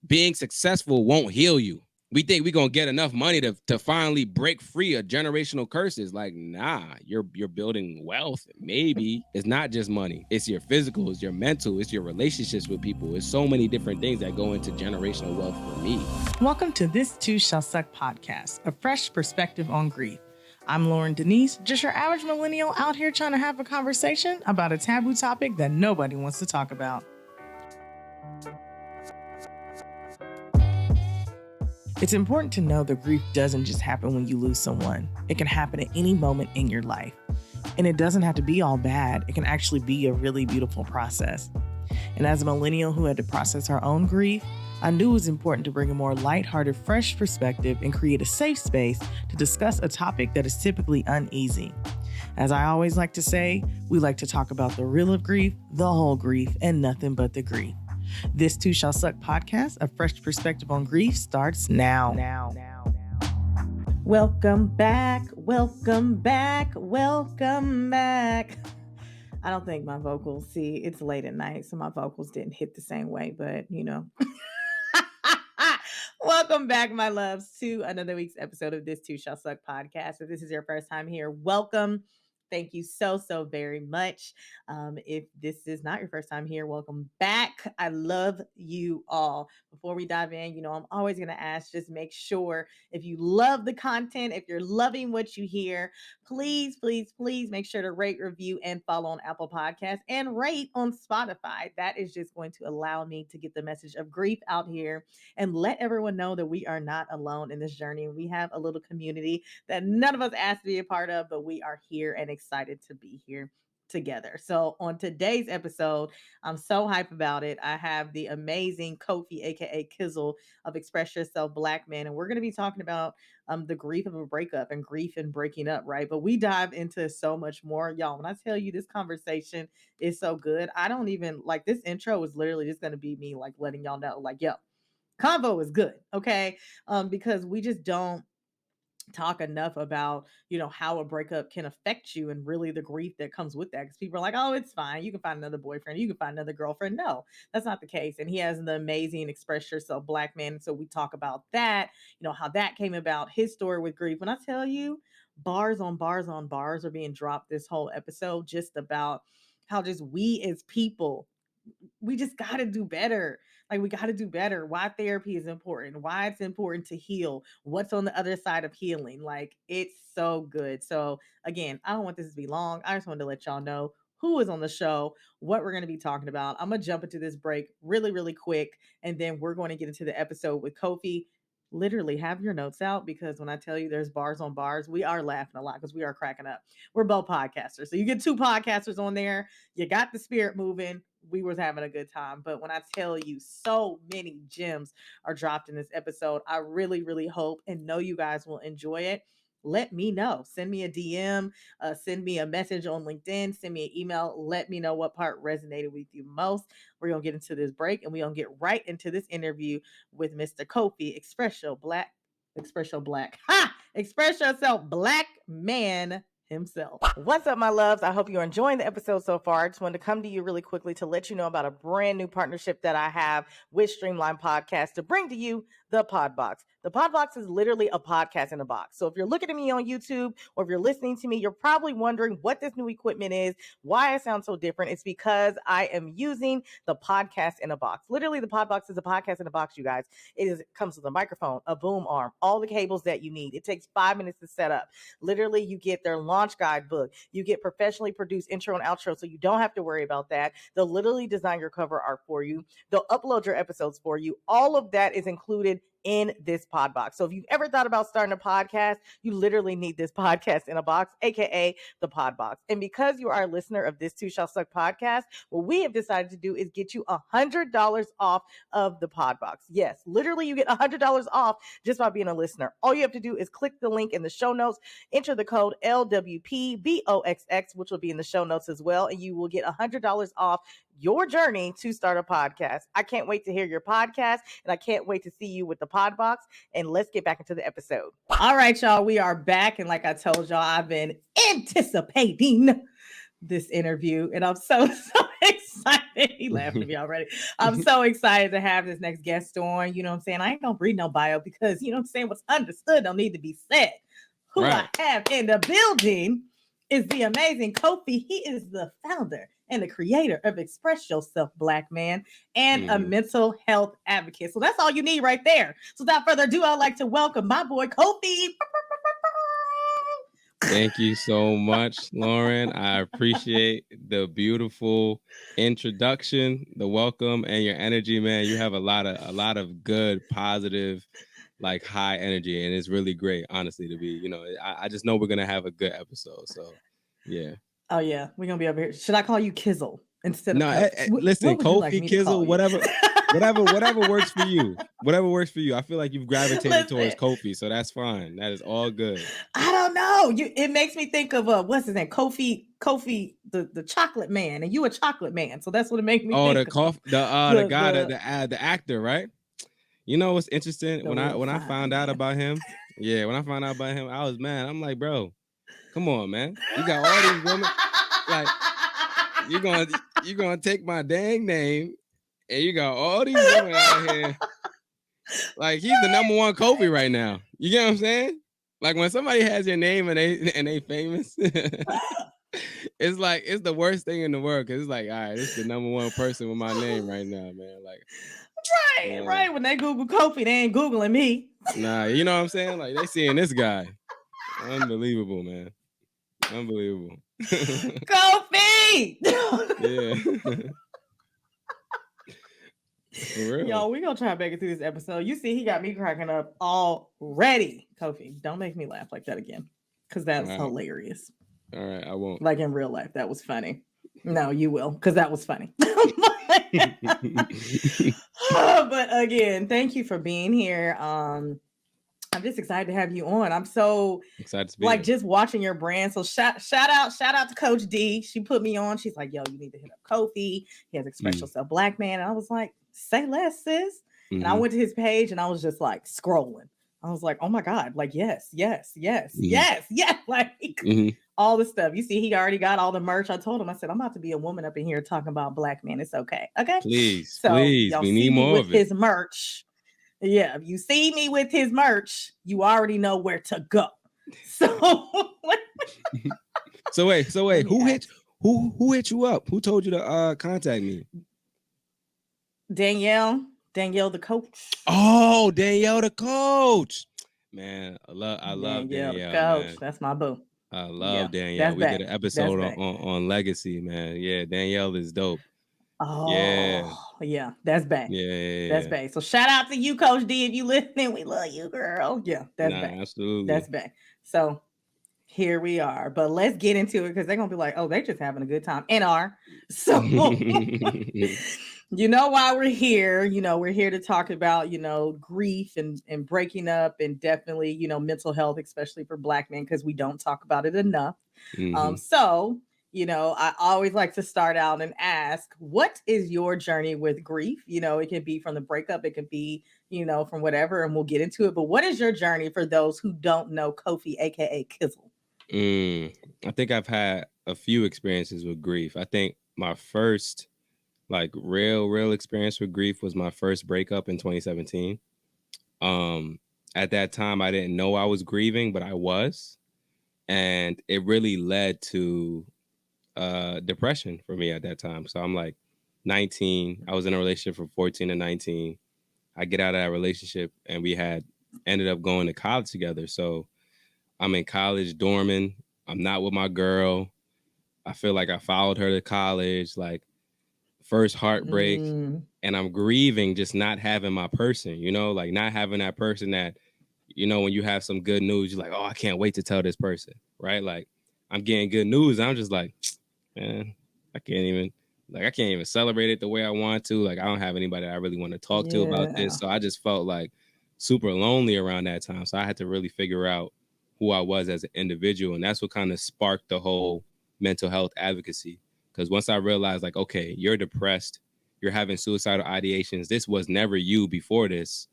being successful won't heal you. We think we're gonna get enough money to finally break free of generational curses. Like, nah, you're building wealth. Maybe it's not just money. It's your physical, it's your mental, it's your relationships with people. It's so many different things that go into generational wealth for me. Welcome to This Too Shall Suck podcast, a fresh perspective on grief. I'm Loryn Denise, just your average millennial out here trying to have a conversation about a taboo topic that nobody wants to talk about. It's important to know that grief doesn't just happen when you lose someone. It can happen at any moment in your life. And it doesn't have to be all bad. It can actually be a really beautiful process. And as a millennial who had to process her own grief, I knew it was important to bring a more lighthearted, fresh perspective and create a safe space to discuss a topic that is typically uneasy. As I always like to say, we like to talk about the real of grief, the whole grief, and nothing but the grief. This Too Shall Suck podcast, a fresh perspective on grief, starts now. Welcome back. I don't think my vocals, it's late at night, so my vocals didn't hit the same way, but you know. Welcome back, my loves, to another week's episode of This Too Shall Suck podcast. If this is your first time here, welcome. Thank you so very much. If this is not your first time here, welcome back. I love you all. Before we dive in, I'm always going to ask, just make sure if you love the content, if you're loving what you hear, please make sure to rate, review, and follow on Apple Podcasts and rate on Spotify. That is just going to allow me to get the message of grief out here and let everyone know that we are not alone in this journey. We have a little community that none of us asked to be a part of, but we are here and excited to be here together. So on today's episode, I'm so hyped about it. I have the amazing Kofi, aka Kizzle, of Express Yourself Black Man, and we're going to be talking about the grief of a breakup and grief and breaking up, right? But we dive into so much more, y'all. When I tell you this conversation is so good, I don't even like this intro is literally just going to be me like letting y'all know, like, yo, convo is good, okay? Because we just don't talk enough about, how a breakup can affect you and really the grief that comes with that. Because people are like, oh, it's fine. You can find another boyfriend. You can find another girlfriend. No, that's not the case. And he has the amazing Express Yourself Black Man. And so we talk about that, how that came about, his story with grief. When I tell you, bars on bars on bars are being dropped this whole episode just about how just we as people, we just got to do better. Like, we got to do better. Why therapy is important, why it's important to heal, what's on the other side of healing. Like, it's so good. So again, I don't want this to be long. I just wanted to let y'all know who is on the show, what we're going to be talking about. I'm going to jump into this break really quick, and then we're going to get into the episode with Kofi. Literally have your notes out, because when I tell you there's bars on bars, we are laughing a lot because we are cracking up. We're both podcasters. So you get two podcasters on there. You got the spirit moving. We was having a good time. But when I tell you so many gems are dropped in this episode, I really hope and know you guys will enjoy it. Let me know. Send me a DM, send me a message on LinkedIn, send me an email. Let me know what part resonated with you most. We're going to get into this break and we're going to get right into this interview with Mr. Kofi, Express Yourself Black Man himself. What's up, my loves? I hope you're enjoying the episode so far. I just wanted to come to you really quickly to let you know about a brand new partnership that I have with Streamline Podcast to bring to you the Podboxx. The Podboxx is literally a podcast in a box. So if you're looking at me on YouTube or if you're listening to me, you're probably wondering what this new equipment is, why I sound so different. It's because I am using the podcast in a box. Literally, the Podboxx is a podcast in a box, you guys. It comes with a microphone, a boom arm, all the cables that you need. It takes 5 minutes to set up. Literally, you get their launch guide book. You get professionally produced intro and outro, so you don't have to worry about that. They'll literally design your cover art for you. They'll upload your episodes for you. All of that is included in this Podboxx. So if you've ever thought about starting a podcast, you literally need this podcast in a box, aka the Podboxx. And because you are a listener of This Too Shall Suck podcast, what we have decided to do is get you $100 off of the Podboxx. Yes, literally you get $100 off just by being a listener. All you have to do is click the link in the show notes, enter the code LWPBOXX, which will be in the show notes as well, and you will get $100 off your journey to start a podcast. I can't wait to hear your podcast, and I can't wait to see you with the Podboxx. And let's get back into the episode. All right, y'all, we are back. And like I told y'all, I've been anticipating this interview, and I'm so excited. He laughing at me already. I'm so excited to have this next guest on. You know what I'm saying? I ain't gonna read no bio because you know what I'm saying, what's understood don't need to be said. Who I have in the building is the amazing Kofi. He is the founder and the creator of Express Yourself Black Man and a mental health advocate. So that's all you need right there. So without further ado, I'd like to welcome my boy Kofi. Thank you so much, Loryn. I appreciate the beautiful introduction, the welcome, and your energy, man. You have a lot of good, positive, like high energy, and it's really great, honestly, to be. You know, I just know we're gonna have a good episode. So, yeah. Oh yeah, we're gonna be over here. Should I call you Kizzle instead of listen, Kofi, like Kizzle, whatever works for you. Whatever works for you. I feel like you've gravitated towards Kofi, so that's fine. That is all good. I don't know. It makes me think of what's his name? Kofi, the chocolate man, and you a chocolate man. So that's what it makes me think of. The actor, right? You know what's interesting? When I found out about him, I was mad. I'm like, bro, come on, man. You got all these women. Like, you're gonna take my dang name, and you got all these women out here. Like, he's the number one Kofi right now. You get what I'm saying? Like, when somebody has your name and they famous, it's like it's the worst thing in the world, because it's like, all right, this is the number one person with my name right now, man. Like, right. When they Google Kofi, they ain't Googling me. Nah, you know what I'm saying? Like, they seeing this guy. Unbelievable, man. Unbelievable. Kofi! Yeah. For real. Yo, we gonna try to make it through this episode. You see, he got me cracking up already. Kofi, don't make me laugh like that again, because that's hilarious. All right, I won't. Like in real life, that was funny. No, you will, because that was funny. But again, thank you for being here. I'm just excited to have you on. I'm so excited to be like here. Just watching your brand. So shout out to Coach D. She put me on. She's like, yo, you need to hit up Kofi. He has Express Yourself Black Man. And I was like, say less, sis. And I went to his page and I was just like scrolling. I was like, oh my God, like yes. Like all the stuff. You see, he already got all the merch. I told him, I said, I'm about to be a woman up in here talking about Black men. It's okay. Okay. Please, so please. Y'all we see need me more with of it. His merch. Yeah. If you see me with his merch, you already know where to go. So wait, who hit you up? Who told you to contact me? Danielle the coach. Oh, Danielle the coach. Man, I love Danielle the coach. Man. That's my boo. I love Danielle. We did an episode on legacy, man. Yeah, Danielle is dope. Oh, yeah, that's bad. Yeah, that's bad. So shout out to you, Coach D, if you listening. We love you, girl. Yeah, that's bad. Absolutely, that's bad. So here we are, but let's get into it, because they're gonna be like, oh, they're just having a good time. So you know why we're here. You know, we're here to talk about, you know, grief and breaking up, and definitely, you know, mental health, especially for Black men, because we don't talk about it enough. So, you know, I always like to start out and ask, what is your journey with grief? You know, it can be from the breakup, it could be, you know, from whatever, and we'll get into it. But what is your journey for those who don't know Kofi, aka Kizzle? I think I've had a few experiences with grief. I think my first like real experience with grief was my first breakup in 2017. At that time, I didn't know I was grieving, but I was. And it really led to depression for me at that time. So I'm like 19. I was in a relationship from 14 to 19. I get out of that relationship and we had ended up going to college together. So I'm in college dorming. I'm not with my girl. I feel like I followed her to college, like first heartbreak. And I'm grieving just not having my person, you know, like not having that person that, you know, when you have some good news, you're like, oh, I can't wait to tell this person, right? Like I'm getting good news. I'm just like, man, I can't even celebrate it the way I want to. Like I don't have anybody I really want to talk to about this. So I just felt like super lonely around that time. So I had to really figure out who I was as an individual. And that's what kind of sparked the whole mental health advocacy. Because once I realized, like, okay, you're depressed, you're having suicidal ideations. This was never you before this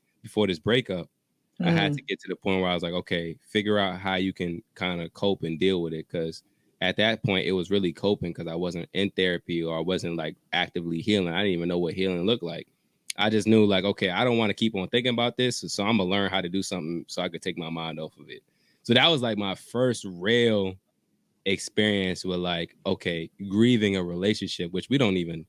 breakup. I had to get to the point where I was like, okay, figure out how you can kind of cope and deal with it. Because at that point, it was really coping because I wasn't in therapy or I wasn't like actively healing. I didn't even know what healing looked like. I just knew like, okay, I don't want to keep on thinking about this. So I'm going to learn how to do something so I could take my mind off of it. So that was like my first real experience with like, okay, grieving a relationship, which we don't even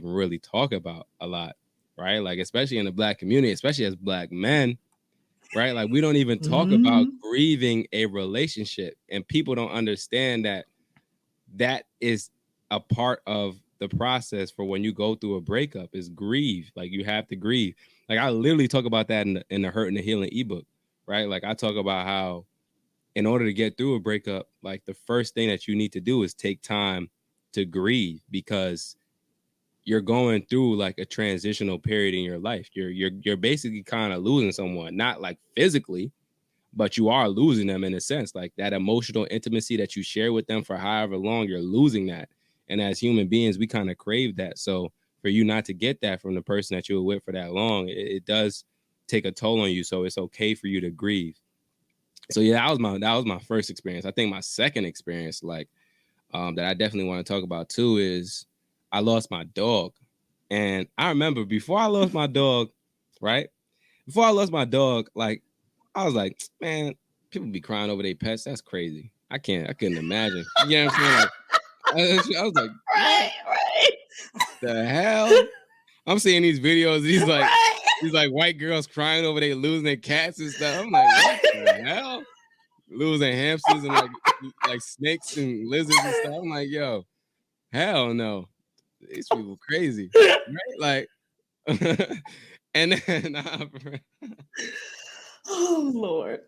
really talk about a lot, right? Like, especially in the Black community, especially as Black men, right? Like, we don't even talk about grieving a relationship, and people don't understand that that is a part of the process for when you go through a breakup is grieve. Like, you have to grieve. Like, I literally talk about that in the Hurt and the Healing ebook, right? Like, I talk about how in order to get through a breakup, like the first thing that you need to do is take time to grieve, because you're going through like a transitional period in your life. You're basically kind of losing someone, not like physically, but you are losing them in a sense. Like that emotional intimacy that you share with them for however long, you're losing that. And as human beings, we kind of crave that. So for you not to get that from the person that you were with for that long, it does take a toll on you. So it's okay for you to grieve. So yeah, that was my first experience. I think my second experience, like that I definitely want to talk about too, is I lost my dog. And I remember before I lost my dog, right? Before I lost my dog, like I was like, man, people be crying over their pets. That's crazy. I couldn't imagine. You know what I'm saying? Like I was like, what Right. the hell? I'm seeing these videos, these like white girls crying over they losing their cats and stuff. I'm like, what the hell? Losing hamsters and like snakes and lizards and stuff. I'm like, yo, hell no. These people crazy. Right? Like and then Oh Lord.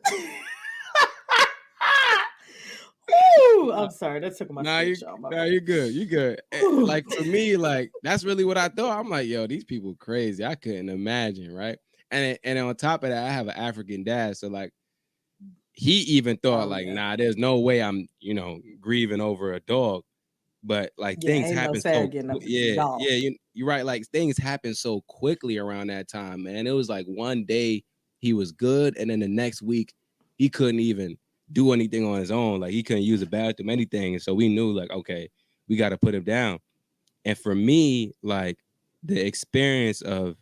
Ooh, I'm sorry. That took my nah, speech off. you're good. You're good. Like for me, like that's really what I thought. I'm like, yo, these people crazy. I couldn't imagine, right? And on top of that, I have an African dad, so like he even thought like, nah, there's no way I'm, grieving over a dog. But like Yeah, things ain't no happen sad so getting a yeah, dog. you're right. Like things happen so quickly around that time, man. It was like one day he was good, and then the next week he couldn't even do anything on his own. Like he couldn't use a bathroom, anything. And so we knew like, okay, we got to put him down. And for me, like the experience of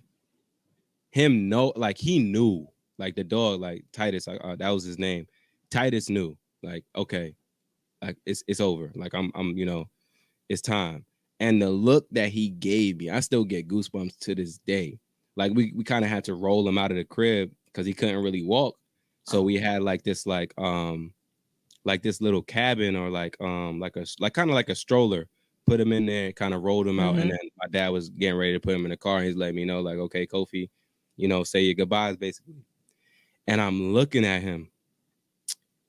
him like he knew, like the dog, like Titus, like that was his name. Titus knew, like, okay, like it's over. Like I'm it's time. And the look that he gave me, I still get goosebumps to this day. Like we kind of had to roll him out of the crib because he couldn't really walk. So we had like this like this little cabin or like kind of like a stroller. Put him in there, kind of rolled him out, and then my dad was getting ready to put him in the car. And he's letting me know, like, okay, Kofi, say your goodbyes, basically. And I'm looking at him,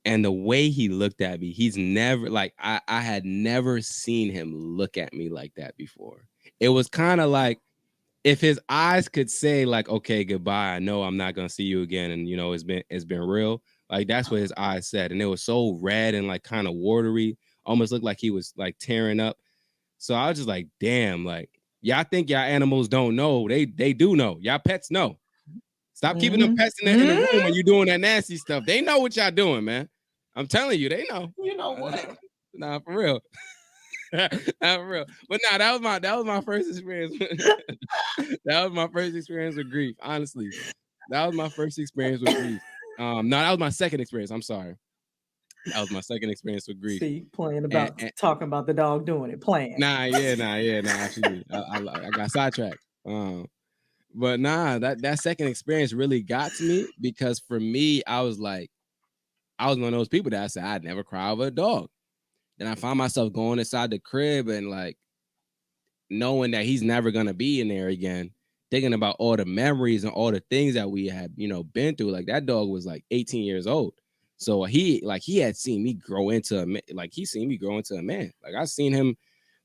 and the way he looked at me, he's never like I had never seen him look at me like that before. It was kind of like if his eyes could say like, okay, goodbye, I know I'm not gonna see you again, and it's been real. Like that's what his eyes said, and it was so red and like kind of watery, almost looked like he was like tearing up. So I was just like, damn, like y'all think y'all animals don't know, they do know. Y'all pets know. Stop keeping them pets in the room when you're doing that nasty stuff. They know what y'all doing, man. I'm telling you, they know. You know what? Nah, for real. Not for real. But nah, that was my first experience. That was my first experience with grief. Honestly, that was my first experience with grief. No, that was my second experience. I'm sorry. That was my second experience with grief. See, playing about talking about the dog doing it, playing. Nah, absolutely. I got sidetracked. But nah, that second experience really got to me because for me, I was one of those people that I said I'd never cry over a dog. Then I found myself going inside the crib and like knowing that he's never gonna be in there again, thinking about all the memories and all the things that we had, been through. Like that dog was like 18 years old. So he had seen me grow into he seen me grow into a man. Like I seen him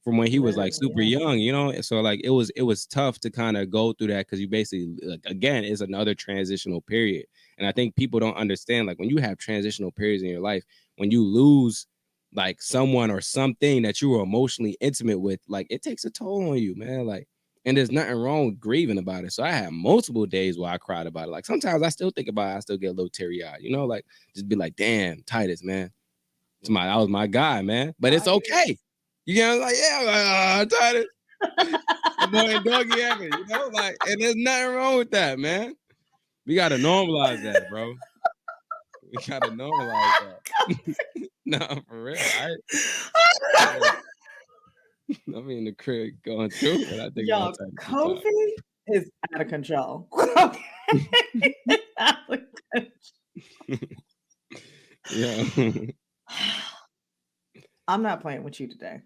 from when he was like super young, So like it was tough to kind of go through that because you basically like again it's another transitional period. And I think people don't understand like when you have transitional periods in your life, when you lose like someone or something that you were emotionally intimate with, like it takes a toll on you, man. Like, and there's nothing wrong with grieving about it. So I had multiple days where I cried about it. Like sometimes I still think about it, I still get a little teary eyed, like just be like, damn, Titus, man. That was my guy, man. But it's okay. You know, like, yeah, I'm tired of I'm more in doggy heaven, you know, like, and there's nothing wrong with that, man. We gotta normalize that, bro. We gotta normalize that. No, for real. I mean, the crib going through it. I think y'all, Kofi is out of control. Yeah. I'm not playing with you today.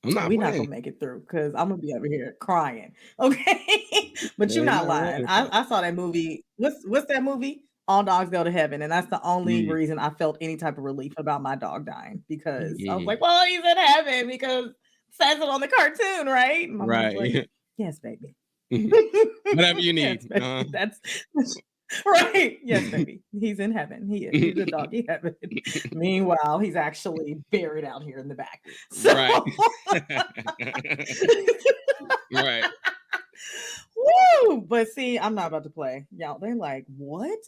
We're not gonna make it through because I'm gonna be over here crying. Okay, but you're not lying. I saw that movie. What's that movie? All Dogs Go to Heaven, and that's the only reason I felt any type of relief about my dog dying, because I was like, well, he's in heaven because it says it on the cartoon, right? And my mom's like, yes, baby. Whatever you need. Yes, that's right. Yes, baby. He's in heaven. He's a doggy heaven. Meanwhile, he's actually buried out here in the back. So... Right. Woo! But see, I'm not about to play. Y'all, they're like, what?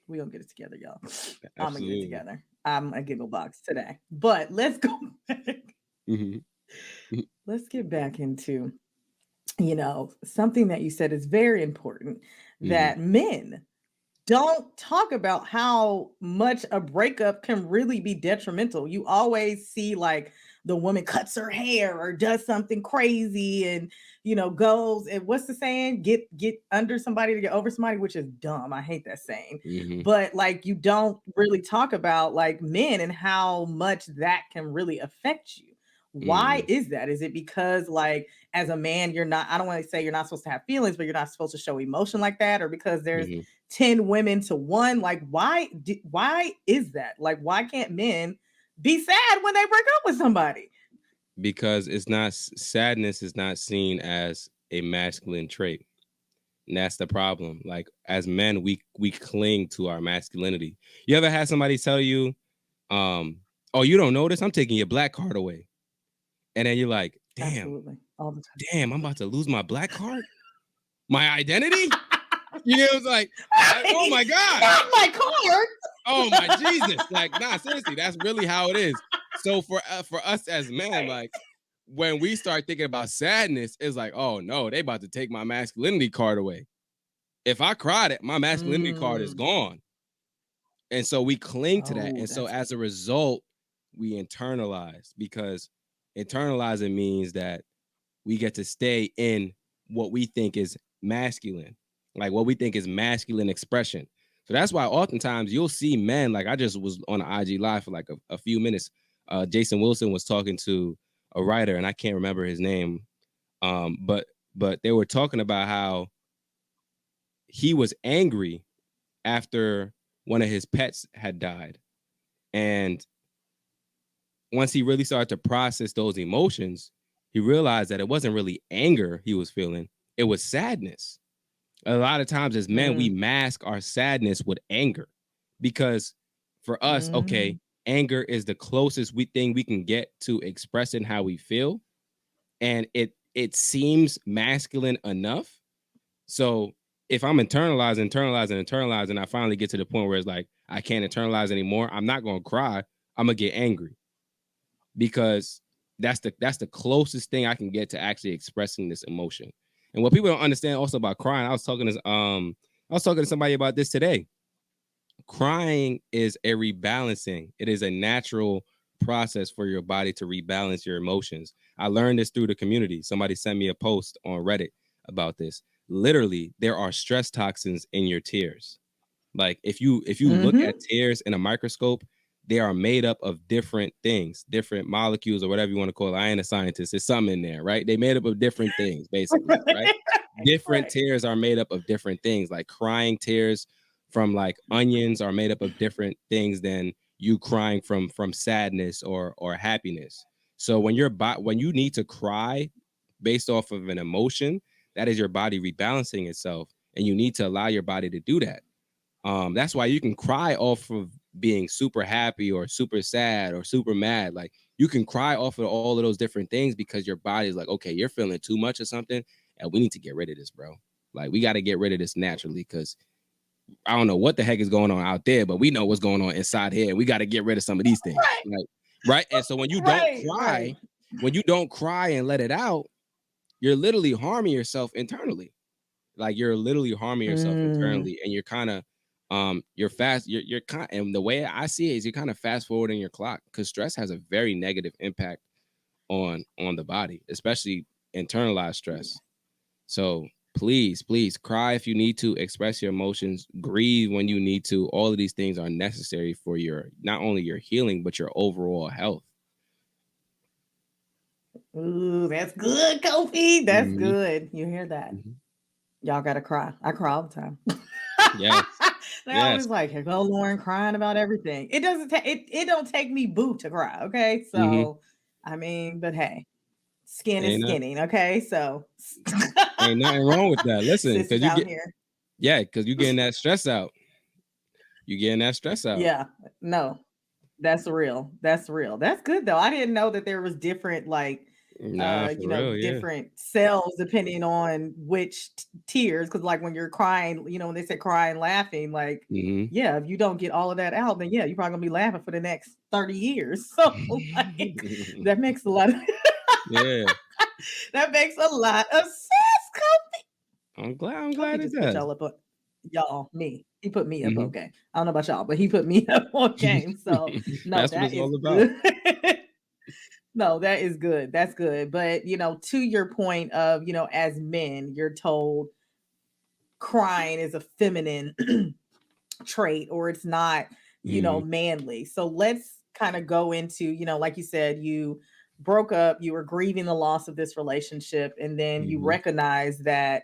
We gonna get it together, y'all. Absolutely. I'm gonna get it together. I'm a GiggleBox today. But let's go back. Let's get back into, something that you said is very important, that men don't talk about how much a breakup can really be detrimental. You always see like the woman cuts her hair or does something crazy and, goes, and what's the saying? Get under somebody to get over somebody, which is dumb. I hate that saying. But like, you don't really talk about like men and how much that can really affect you. Why is that? Is it because like as a man, I don't want to say you're not supposed to have feelings, but you're not supposed to show emotion like that? Or because there's 10 women to one? Like, why is that? Like, why can't men be sad when they break up with somebody? Because sadness is not seen as a masculine trait. And that's the problem. Like, as men, we cling to our masculinity. You ever had somebody tell you, oh, you don't notice? I'm taking your black card away. And then you're like, damn, absolutely. All the time. Damn, I'm about to lose my black card? My identity? You know, it's like, oh my God. Not my card. Oh my Jesus. Like, nah, seriously, that's really how it is. So for us as men, like, when we start thinking about sadness, it's like, oh no, they about to take my masculinity card away. If I cried it, my masculinity card is gone. And so we cling to that. And so as a result, we internalize, because internalizing means that we get to stay in what we think is masculine, like what we think is masculine expression. So that's why oftentimes you'll see men, like I just was on an IG live for like a few minutes. Jason Wilson was talking to a writer, and I can't remember his name. But they were talking about how he was angry after one of his pets had died. And once he really started to process those emotions, he realized that it wasn't really anger he was feeling. It was sadness. A lot of times as men, we mask our sadness with anger, because for us, okay, anger is the closest thing we can get to expressing how we feel. And it seems masculine enough. So if I'm internalizing, I finally get to the point where it's like, I can't internalize anymore, I'm not going to cry. I'm going to get angry, because that's the closest thing I can get to actually expressing this emotion. And what people don't understand also about crying, I was talking to somebody about this today. Crying is a rebalancing. It is a natural process for your body to rebalance your emotions. I learned this through the community. Somebody sent me a post on Reddit about this. Literally, there are stress toxins in your tears. Like if you look at tears in a microscope, they are made up of different things, different molecules, or whatever you want to call it. I ain't a scientist. There's something in there, right? They made up of different things, basically, right? Different tears are made up of different things. Like crying tears from like onions are made up of different things than you crying from sadness or happiness. So when you need to cry based off of an emotion, that is your body rebalancing itself, and you need to allow your body to do that. That's why you can cry off of being super happy or super sad or super mad. Like you can cry off of all of those different things because your body's like, okay, you're feeling too much or something, and we need to get rid of this, bro. Like we got to get rid of this naturally, because I don't know what the heck is going on out there, but we know what's going on inside here. We got to get rid of some of these things. Right. Like, right. And so when you don't cry, when you don't cry and let it out, you're literally harming yourself internally. Like you're literally harming yourself internally, and you're kind of you're fast, you're kind, and the way I see it is you're kind of fast forwarding your clock, because stress has a very negative impact on the body, especially internalized stress. So please cry if you need to, express your emotions, grieve when you need to. All of these things are necessary for your, not only your healing, but your overall health. Ooh, that's good, Kofi. That's good. You hear that? Y'all gotta cry. I cry all the time. Yes. They always like, here go Loryn crying about everything. It doesn't take it don't take me boo to cry. Okay. So I mean, but hey, skin is skinning. Okay. So ain't nothing wrong with that. Listen, because you get here. Yeah, because you're getting that stress out. You're getting that stress out. Yeah. No. That's real. That's real. That's good though. I didn't know that there was different like different cells depending on which tears, because like when you're crying, when they say crying laughing, like yeah, if you don't get all of that out, then yeah, you're probably gonna be laughing for the next 30 years. So like that makes a lot of that makes a lot of sense, Kofi. I'm glad it just does. Put y'all up on, me. He put me up on game. I don't know about y'all, but he put me up on game. So no, that's what it's all about. No, that is good. That's good. But, to your point of, as men, you're told crying is a feminine trait, or it's not, manly. So let's kind of go into, like you said, you broke up, you were grieving the loss of this relationship, and then you recognize that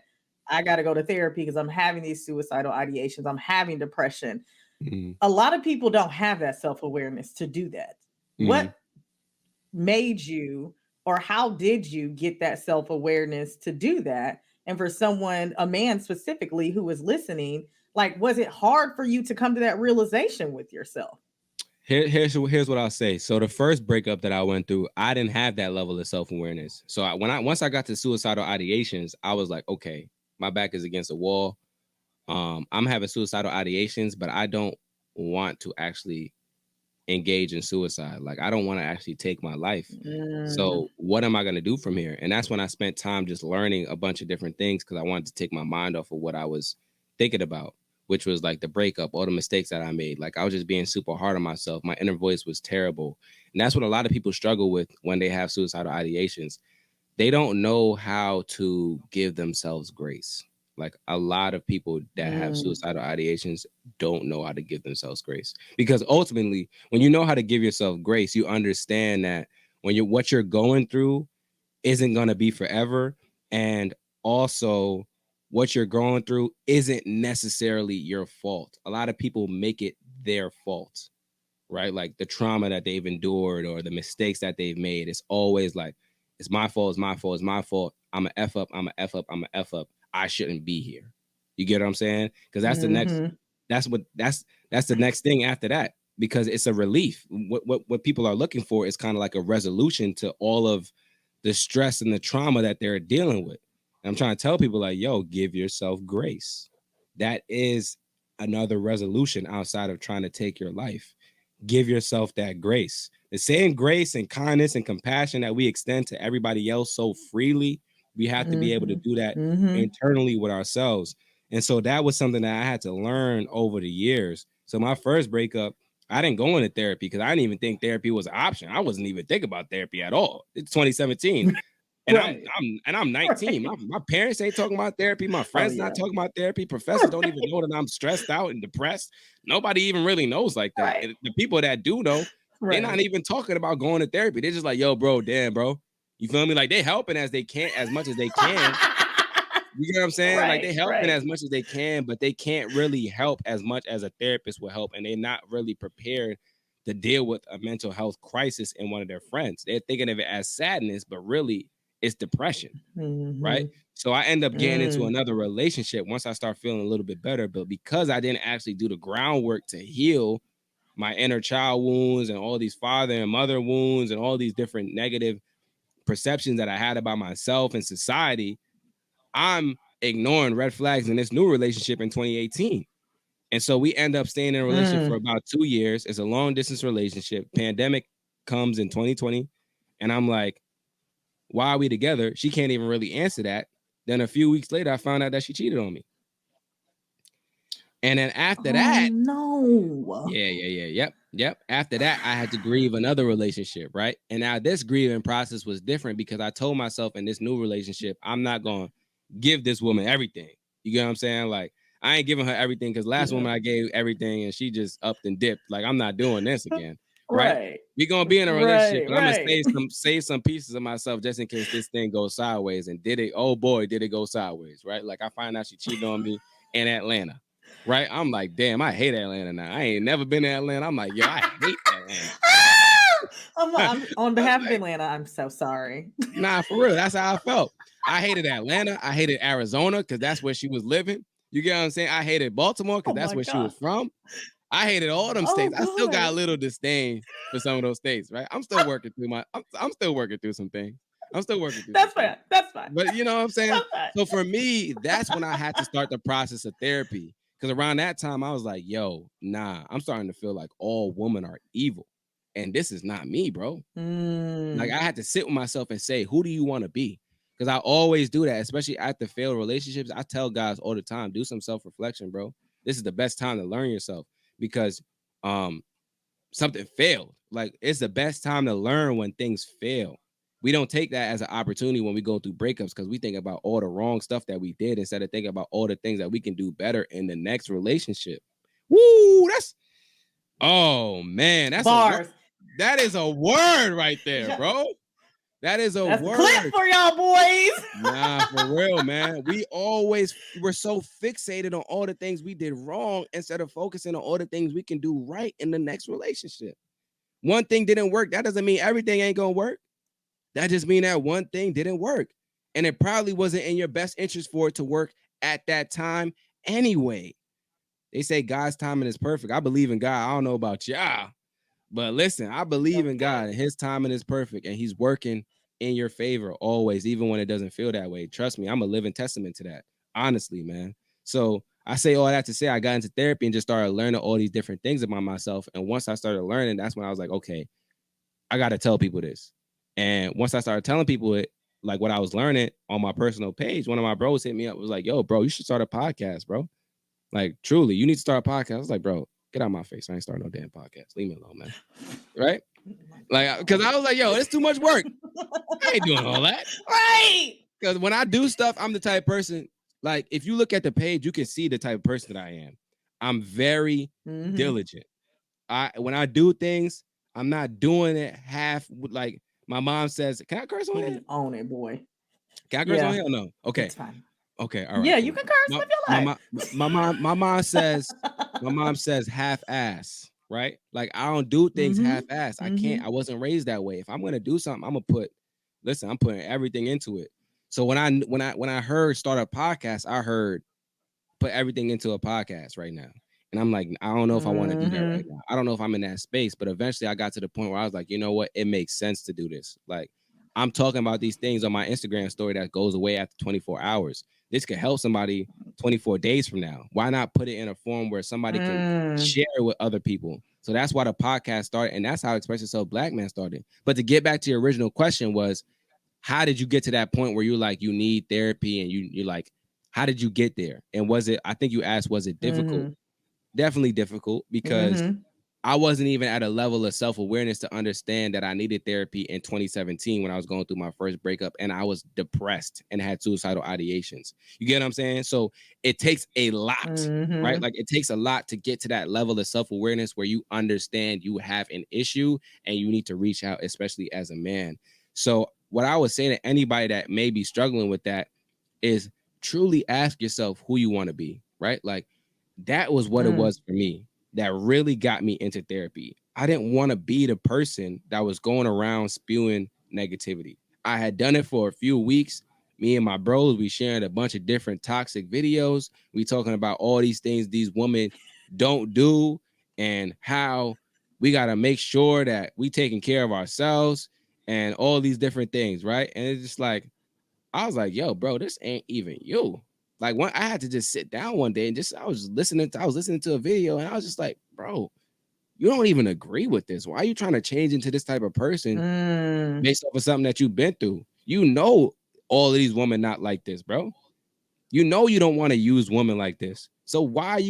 I got to go to therapy because I'm having these suicidal ideations, I'm having depression. A lot of people don't have that self-awareness to do that. What made you, or how did you get that self-awareness to do that? And for someone, a man specifically who was listening, like, was it hard for you to come to that realization with yourself? Here's what I'll say. So the first breakup that I went through, I didn't have that level of self-awareness. So once I got to suicidal ideations, I was like, okay, my back is against the wall. I'm having suicidal ideations, but I don't want to actually engage in suicide. Like, I don't want to actually take my life. So what am I going to do from here? And that's when I spent time just learning a bunch of different things, because I wanted to take my mind off of what I was thinking about, which was like the breakup, all the mistakes that I made. Like, I was just being super hard on myself. My inner voice was terrible. And that's what a lot of people struggle with when they have suicidal ideations. They don't know how to give themselves grace. Like, a lot of people that have suicidal ideations don't know how to give themselves grace, because ultimately, when you know how to give yourself grace, you understand that what you're going through isn't going to be forever. And also, what you're going through isn't necessarily your fault. A lot of people make it their fault, right? Like the trauma that they've endured or the mistakes that they've made. It's always like, it's my fault, it's my fault, it's my fault. I'm an F up, I'm an F up, I'm an F up. I shouldn't be here. You get what I'm saying? Because that's the next, that's the next thing after that, because it's a relief. What people are looking for is kind of like a resolution to all of the stress and the trauma that they're dealing with. And I'm trying to tell people, like, yo, give yourself grace. That is another resolution outside of trying to take your life. Give yourself that grace. The same grace and kindness and compassion that we extend to everybody else so freely, we have to be able to do that internally with ourselves. And so that was something that I had to learn over the years. So my first breakup, I didn't go into therapy because I didn't even think therapy was an option. I wasn't even thinking about therapy at all. It's 2017. And I'm 19. My parents ain't talking about therapy. My friends not talking about therapy. Professors don't even know that I'm stressed out and depressed. Nobody even really knows like that. And the people that do know, they're not even talking about going to therapy. They're just like, yo, bro, damn, bro. You feel me? Like, they helping as they can, as much as they can. You get what I'm saying? Like, they helping as much as they can, but they can't really help as much as a therapist will help. And they're not really prepared to deal with a mental health crisis in one of their friends. They're thinking of it as sadness, but really it's depression, right? So I end up getting into another relationship once I start feeling a little bit better. But because I didn't actually do the groundwork to heal my inner child wounds and all these father and mother wounds and all these different negative perceptions that I had about myself and society, I'm ignoring red flags in this new relationship in 2018. And so we end up staying in a relationship for about 2 years. It's a long distance relationship. Pandemic comes in 2020. And I'm like, why are we together? She can't even really answer that. Then a few weeks later, I found out that she cheated on me. And then after that, no. Yep. After that, I had to grieve another relationship, right? And now this grieving process was different because I told myself in this new relationship, I'm not going to give this woman everything. You get what I'm saying? Like, I ain't giving her everything because last woman I gave everything and she just upped and dipped. Like, I'm not doing this again, right? We're going to be in a relationship, but I'm going to save some pieces of myself just in case this thing goes sideways. And did it go sideways, right? Like, I find out she cheated on me in Atlanta. Right, I'm like, damn, I hate Atlanta now. I ain't never been to Atlanta. I'm like, yo, I hate Atlanta. I'm on behalf of Atlanta, I'm so sorry. Nah, for real, that's how I felt. I hated Atlanta. I hated Arizona because that's where she was living. You get what I'm saying? I hated Baltimore because that's where she was from. I hated all them states. I still got a little disdain for some of those states, right? I'm still working through I'm still working through some things. I'm still working through. That's fine. That's fine. But you know what I'm saying? So for me, that's when I had to start the process of therapy. Because around that time, I was like, yo, nah, I'm starting to feel like all women are evil. And this is not me, bro. Like, I had to sit with myself and say, who do you want to be? Because I always do that, especially after failed relationships. I tell guys all the time, do some self-reflection, bro. This is the best time to learn yourself because something failed. Like, it's the best time to learn when things fail. We don't take that as an opportunity when we go through breakups because we think about all the wrong stuff that we did instead of thinking about all the things that we can do better in the next relationship. Woo, oh man, that's bars. That is a word right there, bro. That is a word. Clip for y'all boys. Nah, for real, man. We're so fixated on all the things we did wrong instead of focusing on all the things we can do right in the next relationship. One thing didn't work. That doesn't mean everything ain't gonna work. That just means that one thing didn't work. And it probably wasn't in your best interest for it to work at that time anyway. They say God's timing is perfect. I believe in God. I don't know about y'all, but listen, I believe in God and his timing is perfect and he's working in your favor always, even when it doesn't feel that way. Trust me, I'm a living testament to that. Honestly, man. So I say all that to say I got into therapy and just started learning all these different things about myself. And once I started learning, that's when I was like, okay, I got to tell people this. And once I started telling people it, like what I was learning on my personal page, one of my bros hit me up, was like, yo, bro, you should start a podcast, bro. Like, truly, you need to start a podcast. I was like, bro, get out of my face. I ain't starting no damn podcast. Leave me alone, man. Right? Like, because I was like, yo, it's too much work. I ain't doing all that. Right. Because when I do stuff, I'm the type of person, like, if you look at the page, you can see the type of person that I am. I'm very diligent. When I do things, I'm not doing it half. Like my mom says, can I curse on here? Own it, boy. Can I curse on here or no? Okay. It's fine. Okay. All right. Yeah, cool. You can curse if you like. My mom says half-ass, right? Like I don't do things half-ass. I can't. I wasn't raised that way. If I'm gonna do something, I'm putting everything into it. So when I heard start a podcast, I heard put everything into a podcast right now. And I'm like, I don't know if I want to do that right now. I don't know if I'm in that space, but eventually I got to the point where I was like, you know what? It makes sense to do this. Like I'm talking about these things on my Instagram story that goes away after 24 hours. This could help somebody 24 days from now. Why not put it in a form where somebody can share it with other people? So that's why the podcast started. And that's how Express Yourself Black Man started. But to get back to your original question was, how did you get to that point where you're like, you need therapy and you're like, how did you get there? And I think you asked, was it difficult? Definitely difficult because I wasn't even at a level of self-awareness to understand that I needed therapy in 2017 when I was going through my first breakup and I was depressed and had suicidal ideations. You get what I'm saying? So it takes a lot, right? Like it takes a lot to get to that level of self-awareness where you understand you have an issue and you need to reach out, especially as a man. So what I would say to anybody that may be struggling with that is truly ask yourself who you want to be, right? Like that was what it was for me that really got me into therapy. I didn't want to be the person that was going around spewing negativity. I had done it for a few weeks. Me and my bros, we sharing a bunch of different toxic videos. We talking about all these things these women don't do and how we got to make sure that we taking care of ourselves and all these different things, right? And it's just like, I was like, yo, bro, this ain't even you. Like I had to just sit down one day and I was listening to a video and I was just like, bro, you don't even agree with this. Why are you trying to change into this type of person based off of something that you've been through? You know, all of these women not like this, bro. You know, you don't want to use women like this. So why are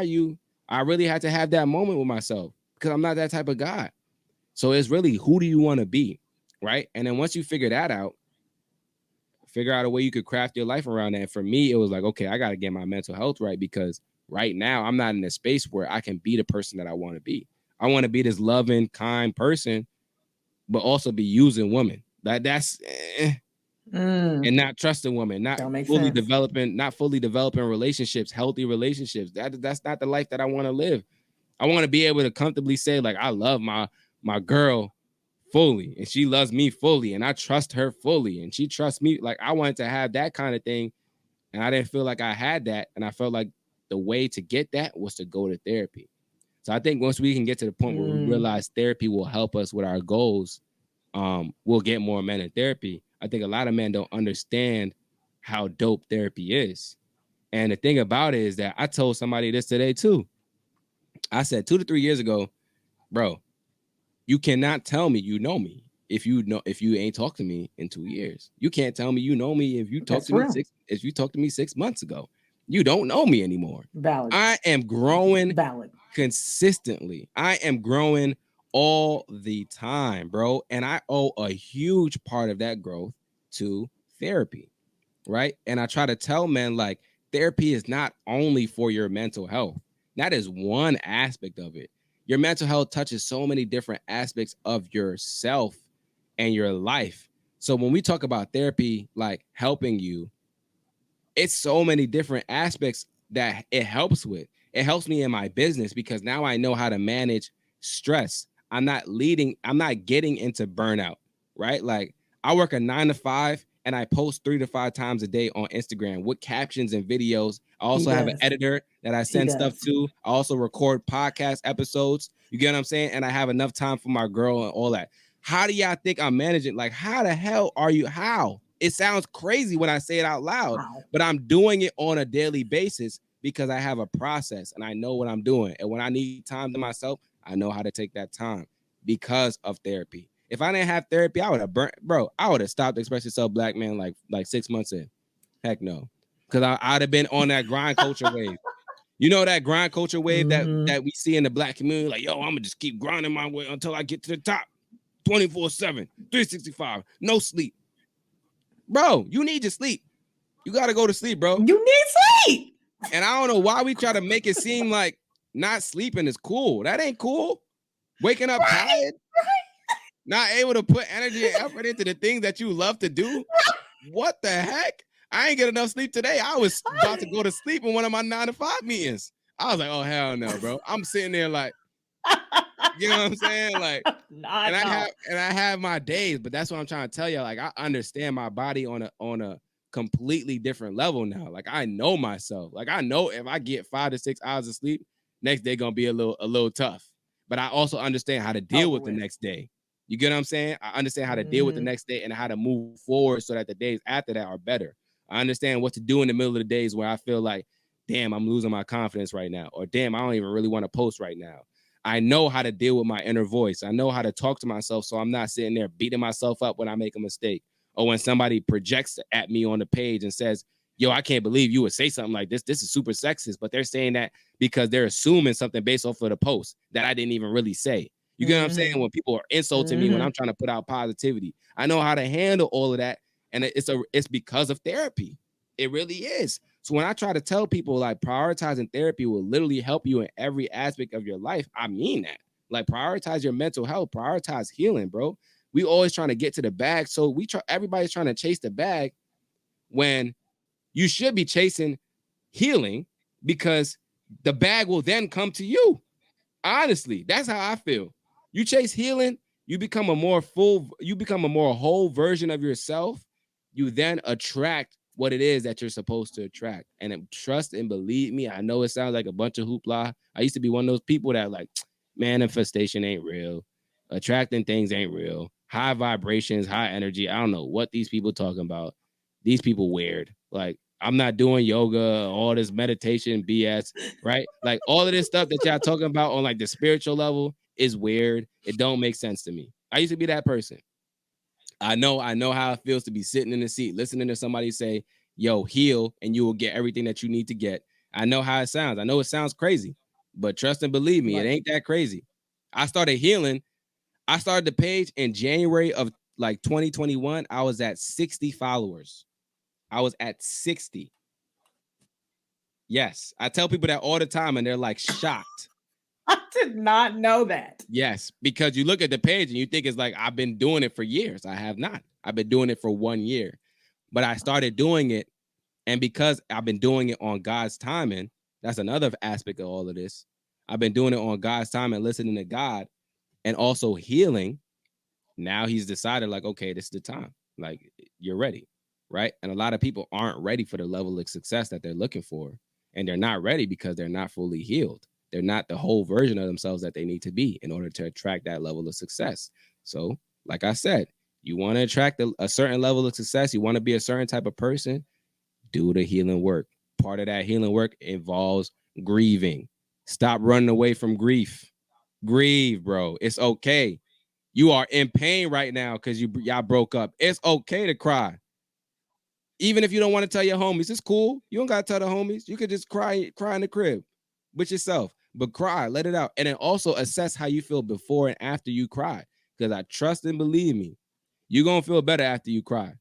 you? I really had to have that moment with myself because I'm not that type of guy. So it's really, who do you want to be? Right. And then once you figure that out, figure out a way you could craft your life around that. And for me, it was like, okay, I got to get my mental health right, because right now I'm not in a space where I can be the person that I want to be. I want to be this loving, kind person, but also be using women. That's and not trusting women, not fully developing relationships, healthy relationships. That's not the life that I want to live. I want to be able to comfortably say, like, I love my girl fully and she loves me fully and I trust her fully and she trusts me. Like, I wanted to have that kind of thing, and I didn't feel like I had that, and I felt like the way to get that was to go to therapy. So I think once we can get to the point where we realize therapy will help us with our goals, we'll get more men in therapy. I think a lot of men don't understand how dope therapy is. And the thing about it is that I told somebody this today too. I said 2 to 3 years ago, bro, you cannot tell me you know me if you ain't talked to me in 2 years. You can't tell me you know me if you talked to me 6 months ago. You don't know me anymore. Valid. I am growing consistently. I am growing all the time, bro. And I owe a huge part of that growth to therapy, right? And I try to tell men, like, therapy is not only for your mental health. That is one aspect of it. Your mental health touches so many different aspects of yourself and your life. So when we talk about therapy, like helping you, it's so many different aspects that it helps with. It helps me in my business because now I know how to manage stress. I'm not getting into burnout, right? Like, I work a 9 to 5 and I post 3 to 5 times a day on Instagram with captions and videos. I also have an editor that I send stuff to. I also record podcast episodes. You get what I'm saying? And I have enough time for my girl and all that. How do y'all think I'm managing? Like, how the hell are you? How? It sounds crazy when I say it out loud, but I'm doing it on a daily basis because I have a process and I know what I'm doing. And when I need time to myself, I know how to take that time because of therapy. If I didn't have therapy, I would have burnt, bro. I would have stopped Express Yourself Black Man like 6 months in. Heck no, because I'd have been on that grind culture wave. You know, that grind culture wave that we see in the Black community. Like, yo, I'm gonna just keep grinding my way until I get to the top. 24/7, 365, no sleep. Bro, you need your sleep. You got to go to sleep, bro. You need sleep. And I don't know why we try to make it seem like not sleeping is cool. That ain't cool. Waking up tired, not able to put energy and effort into the things that you love to do. What the heck? I ain't get enough sleep today. I was about to go to sleep in one of my 9 to 5 meetings. I was like, oh, hell no, bro. I'm sitting there like, you know what I'm saying? Like, and I have my days, but that's what I'm trying to tell you. Like, I understand my body on a completely different level now. Like, I know myself. Like, I know if I get 5 to 6 hours of sleep, next day gonna be a little tough. But I also understand how to deal with the next day. You get what I'm saying? I understand how to deal with the next day and how to move forward so that the days after that are better. I understand what to do in the middle of the days where I feel like, damn, I'm losing my confidence right now, or damn, I don't even really want to post right now. I know how to deal with my inner voice. I know how to talk to myself so I'm not sitting there beating myself up when I make a mistake, or when somebody projects at me on the page and says, yo, I can't believe you would say something like this. This is super sexist, but they're saying that because they're assuming something based off of the post that I didn't even really say. You get what I'm saying? When people are insulting me when I'm trying to put out positivity, I know how to handle all of that. And it's because of therapy. It really is. So when I try to tell people, like, prioritizing therapy will literally help you in every aspect of your life, I mean that. Like, prioritize your mental health, prioritize healing, bro. We always trying to get to the bag. So everybody's trying to chase the bag when you should be chasing healing, because the bag will then come to you. Honestly, that's how I feel. You chase healing, you become a more whole version of yourself. You then attract what it is that you're supposed to attract. And trust and believe me, I know it sounds like a bunch of hoopla. I used to be one of those people that like, manifestation ain't real. Attracting things ain't real. High vibrations, high energy. I don't know what these people talking about. These people weird. Like, I'm not doing yoga, all this meditation BS, right? Like all of this stuff that y'all talking about on like the spiritual level is weird. It don't make sense to me. I used to be that person. I know how it feels to be sitting in the seat, listening to somebody say, yo, heal, and you will get everything that you need to get. I know how it sounds. I know it sounds crazy, but trust and believe me, it ain't that crazy. I started healing. I started the page in January of like 2021. I was at 60 followers. I was at 60. Yes. I tell people that all the time and they're like shocked. I did not know that. Yes, because you look at the page and you think it's like I've been doing it for years. I have not. I've been doing it for 1 year. But I started doing it, and because I've been doing it on God's timing, that's another aspect of all of this. I've been doing it on God's time and listening to God and also healing. Now he's decided like, okay, this is the time. Like you're ready, right? And a lot of people aren't ready for the level of success that they're looking for. And they're not ready because they're not fully healed. They're not the whole version of themselves that they need to be in order to attract that level of success. So, like I said, you want to attract a certain level of success, you want to be a certain type of person, do the healing work. Part of that healing work involves grieving. Stop running away from grief. Grieve, bro. It's okay. You are in pain right now because y'all broke up. It's okay to cry. Even if you don't want to tell your homies, it's cool. You don't gotta tell the homies. You could just cry in the crib with yourself. But cry, let it out. And then also assess how you feel before and after you cry. Because I trust and believe me, you're gonna feel better after you cry.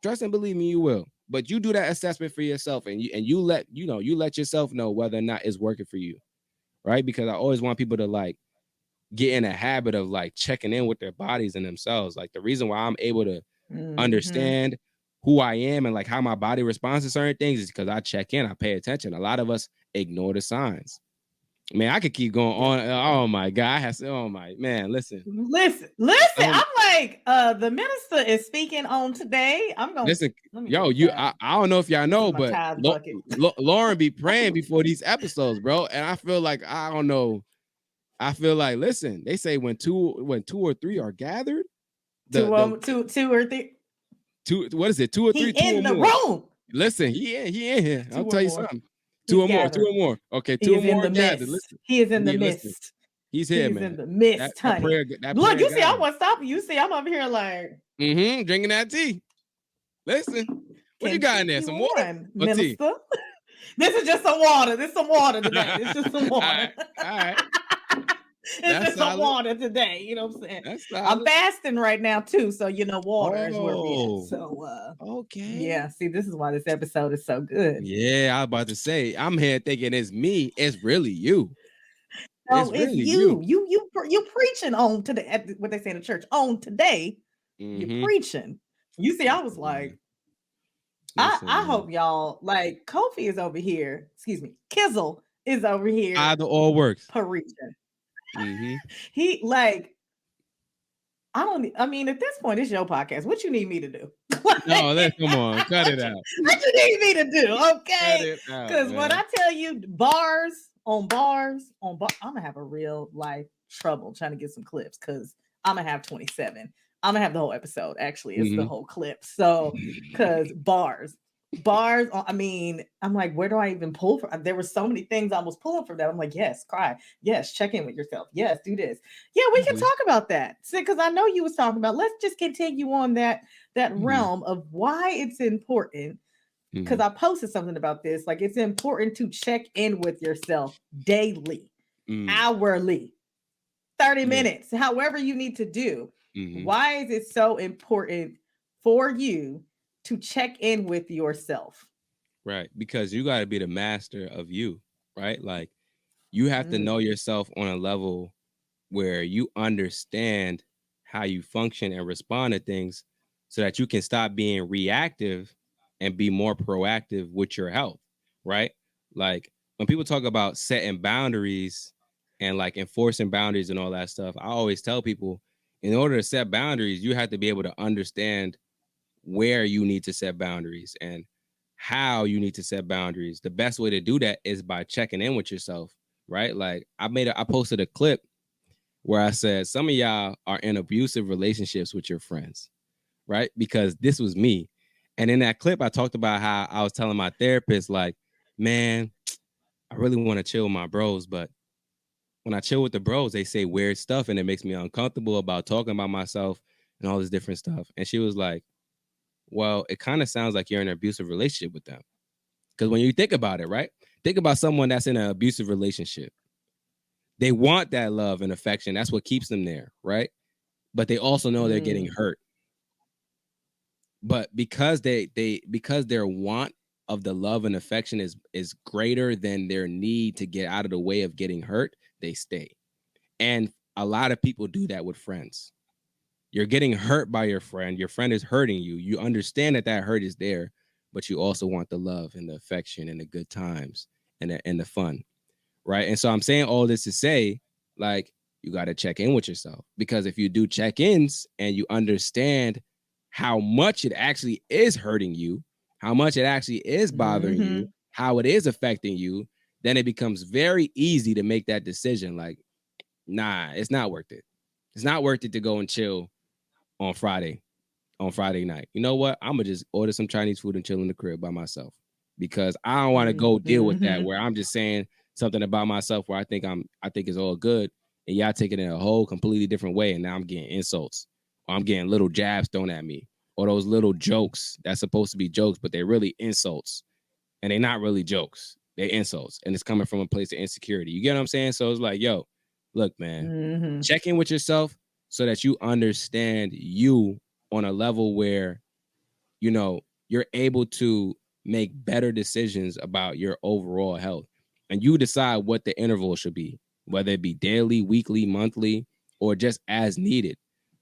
Trust and believe me, you will. But you do that assessment for yourself and you let yourself know whether or not it's working for you. Right? Because I always want people to like get in a habit of like checking in with their bodies and themselves. Like the reason why I'm able to understand who I am and like how my body responds to certain things is because I check in, I pay attention. A lot of us ignore the signs. Man, I could keep going on. Oh my God. Oh my man, listen. I'm like, the minister is speaking on today. I'm gonna listen, yo, I don't know if y'all know, but Loryn be praying before these episodes, bro. And I feel like I don't know. I feel like, listen, they say when two or three are gathered, two or three. What is it? Two or three? Two in or the more. room. Listen, he in here. I'll tell you something. Two or more. Okay, two or more gathered. Listen, he is in the midst. He's here, He's man. in the midst, that honey. Look, prayer you see, I want to stop you. You see, I'm over here like drinking that tea. Listen, what you got in there? Some water? Minister? This is just some water. This is some water today. It's just some water. All right. It's just some water today. You know what I'm saying? I'm fasting right now too, so water is where we at. So okay. Yeah, see, this is why this episode is so good. Yeah, I was about to say, I'm here thinking it's me. It's really you. No, it's really you. You preaching on today, what they say in the church on today. You're preaching. You see, I was like, I hope y'all like Kofi is over here. Excuse me, Kizzle is over here. Either or works. Preaching. He like, I mean, at this point, it's your podcast. What you need me to do? No, come on, cut it out. What you need me to do? Okay, because when I tell you bars, I'm gonna have a real life trouble trying to get some clips because I'm gonna have 27. I'm gonna have the whole episode. Actually, it's the whole clip. So, because bars. I mean, I'm like, where do I even pull from? There were so many things I was pulling from that. I'm like, yes, cry. Yes, check in with yourself. Yes, do this. Yeah, we can talk about that. Because I know you was talking about. Let's just continue on that realm of why it's important. Because I posted something about this. Like, it's important to check in with yourself daily, hourly, 30 minutes, however you need to do. Why is it so important for you to check in with yourself? Right. Because you got to be the master of you, right? Like you have to know yourself on a level where you understand how you function and respond to things so that you can stop being reactive and be more proactive with your health, right? Like when people talk about setting boundaries and like enforcing boundaries and all that stuff, I always tell people in order to set boundaries, you have to be able to understand where you need to set boundaries and how you need to set boundaries. The best way to do that is by checking in with yourself, right? Like I posted a clip where I said some of y'all are in abusive relationships with your friends, right? Because this was me. And in that clip, I talked about how I was telling my therapist, like, man, I really want to chill with my bros, but when I chill with the bros, they say weird stuff and it makes me uncomfortable about talking about myself and all this different stuff. And she was like, well, it kind of sounds like you're in an abusive relationship with them. Because when you think about it, right? Think about someone that's in an abusive relationship. They want that love and affection. That's what keeps them there, right? But they also know they're getting hurt. But because because their want of the love and affection is greater than their need to get out of the way of getting hurt, they stay. And a lot of people do that with friends. You're getting hurt by your friend is hurting you. You understand that hurt is there, but you also want the love and the affection and the good times and the fun, right? And so I'm saying all this to say, like, you got to check in with yourself, because if you do check-ins and you understand how much it actually is hurting you, how much it actually is bothering you, how it is affecting you, then it becomes very easy to make that decision. Like, nah, it's not worth it. It's not worth it to go and chill on Friday night. You know what? I'm gonna just order some Chinese food and chill in the crib by myself, because I don't want to go deal with that where I'm just saying something about myself where I think it's all good, and y'all take it in a whole completely different way, and now I'm getting insults, or I'm getting little jabs thrown at me, or those little jokes that's supposed to be jokes, but they're really insults, and they're not really jokes. They're insults, and it's coming from a place of insecurity. You get what I'm saying? So it's like, yo, look, man, check in with yourself so that you understand you on a level where, you know, you're able to make better decisions about your overall health. And you decide what the interval should be, whether it be daily, weekly, monthly, or just as needed.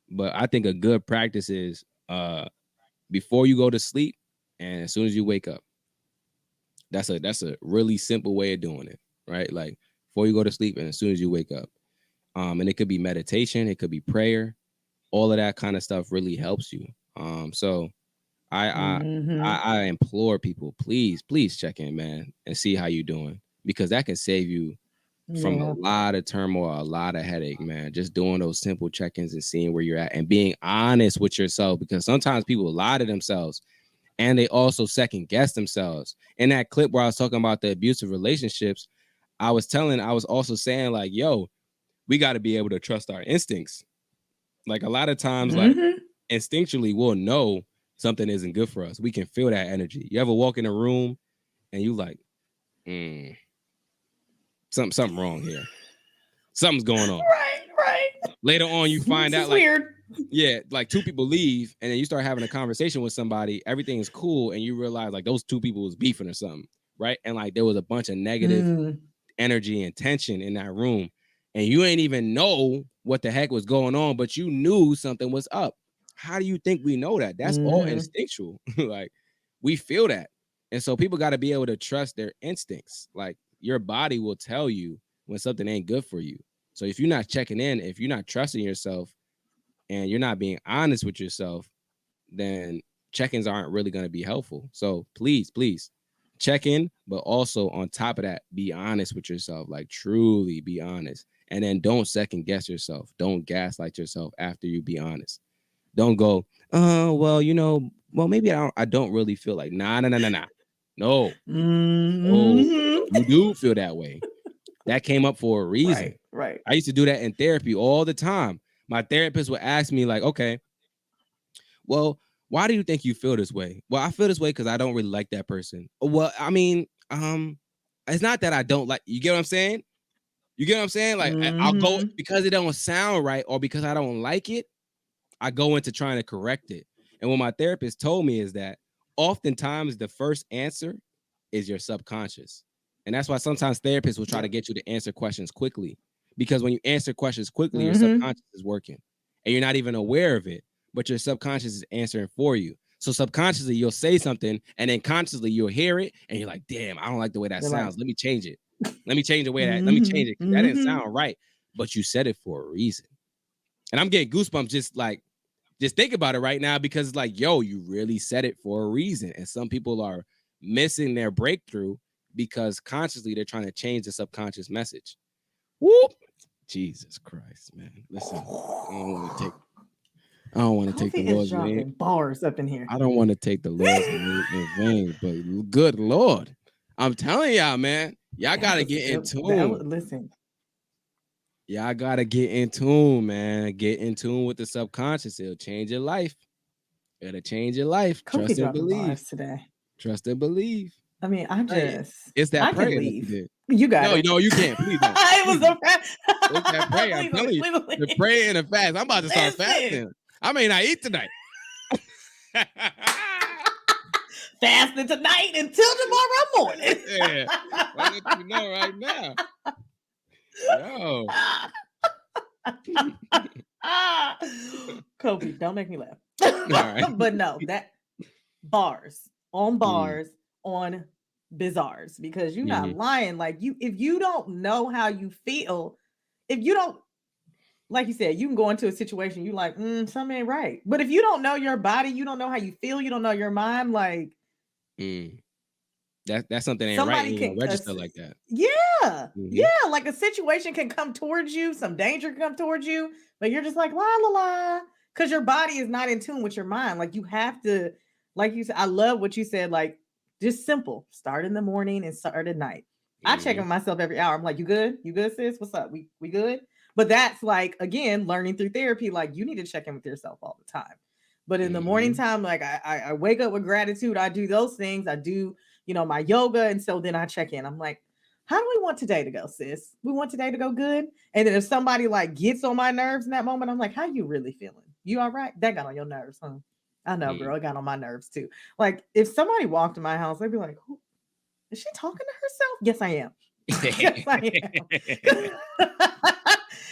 But I think a good practice is before you go to sleep and as soon as you wake up. That's a really simple way of doing it, right? Like, before you go to sleep and as soon as you wake up. And it could be meditation, it could be prayer. All of that kind of stuff really helps you. So I implore people, please check in, man, and see how you're doing, because that can save you from a lot of turmoil, a lot of headache, man. Just doing those simple check-ins and seeing where you're at and being honest with yourself, because sometimes people lie to themselves and they also second guess themselves. In that clip where I was talking about the abusive relationships, I was also saying, like, yo, we got to be able to trust our instincts. Like, a lot of times, like, instinctually, we'll know something isn't good for us. We can feel that energy. You ever walk in a room and you like, something wrong here. Something's going on. Right. Later on, you find out, like, weird. Yeah, like, two people leave and then you start having a conversation with somebody. Everything is cool, and you realize, like, those two people was beefing or something, right? And, like, there was a bunch of negative energy and tension in that room, and you ain't even know what the heck was going on, but you knew something was up. How do you think we know that? That's all instinctual. Like, we feel that. And so people got to be able to trust their instincts. Like, your body will tell you when something ain't good for you. So if you're not checking in, if you're not trusting yourself, and you're not being honest with yourself, then check-ins aren't really going to be helpful. So please check in, but also on top of that, be honest with yourself. Like, truly be honest. And then don't second guess yourself. Don't gaslight yourself after you be honest. Don't go, well, maybe I don't really feel like, nah. No, you do feel that way. That came up for a reason. Right. I used to do that in therapy all the time. My therapist would ask me, like, okay, well, why do you think you feel this way? Well, I feel this way because I don't really like that person. Well, I mean, it's not that I don't like, you get what I'm saying? Like, I'll go because it don't sound right or because I don't like it. I go into trying to correct it. And what my therapist told me is that oftentimes the first answer is your subconscious. And that's why sometimes therapists will try to get you to answer questions quickly, because when you answer questions quickly, your subconscious is working and you're not even aware of it, but your subconscious is answering for you. So subconsciously you'll say something and then consciously you'll hear it and you're like, damn, I don't like the way that sounds. Let me change it. Let me change the way that, let me change it. That didn't sound right, but you said it for a reason. And I'm getting goosebumps just think about it right now, because it's like, yo, you really said it for a reason. And some people are missing their breakthrough because consciously they're trying to change the subconscious message. Whoop! Jesus Christ, man. Listen, I don't want to take. I don't want to take the Kofi is Lord's name. dropping bars up in here. I don't want to take the Lord's name in vain, but good Lord, I'm telling y'all, man, y'all gotta get in tune. Listen, Y'all gotta get in tune, man. Get in tune with the subconscious. It'll change your life. It'll change your life. Kofi Trust and dropping believe. bars today. Trust and believe. I mean, It's that I can prayer that you leave. did. You got it. No, you can't. Please don't. It was a It's that prayer. I'm telling you. The prayer and the fast. I'm about to start fasting. I may not eat tonight. Fasting tonight until tomorrow morning. Yeah. I'll let you know right now. Yo. Kobe, don't make me laugh. Right. But no, that bars on bizarres, because you're not lying. Like, if you don't know how you feel, if you don't, like you said, you can go into a situation, you like, something ain't right. But if you don't know your body, you don't know how you feel, you don't know your mind, like, that's something ain't right. You can register like that. Yeah. Yeah. Like, a situation can come towards you, some danger can come towards you, but you're just like, la la la, because your body is not in tune with your mind. Like, you have to, like you said, I love what you said, like, just simple. Start in the morning and start at night. I check on myself every hour. I'm like, you good? You good, sis? What's up? We good? But that's, like, again, learning through therapy. Like, you need to check in with yourself all the time. But in the morning time, like, I wake up with gratitude. I do those things. I do, my yoga. And so then I check in. I'm like, how do we want today to go, sis? We want today to go good. And then if somebody, like, gets on my nerves in that moment, I'm like, how you really feeling? You all right? That got on your nerves, huh? I know, girl. It got on my nerves too. Like, if somebody walked in my house, they'd be like, who is she talking to herself? Yes, I am. Yes, I am.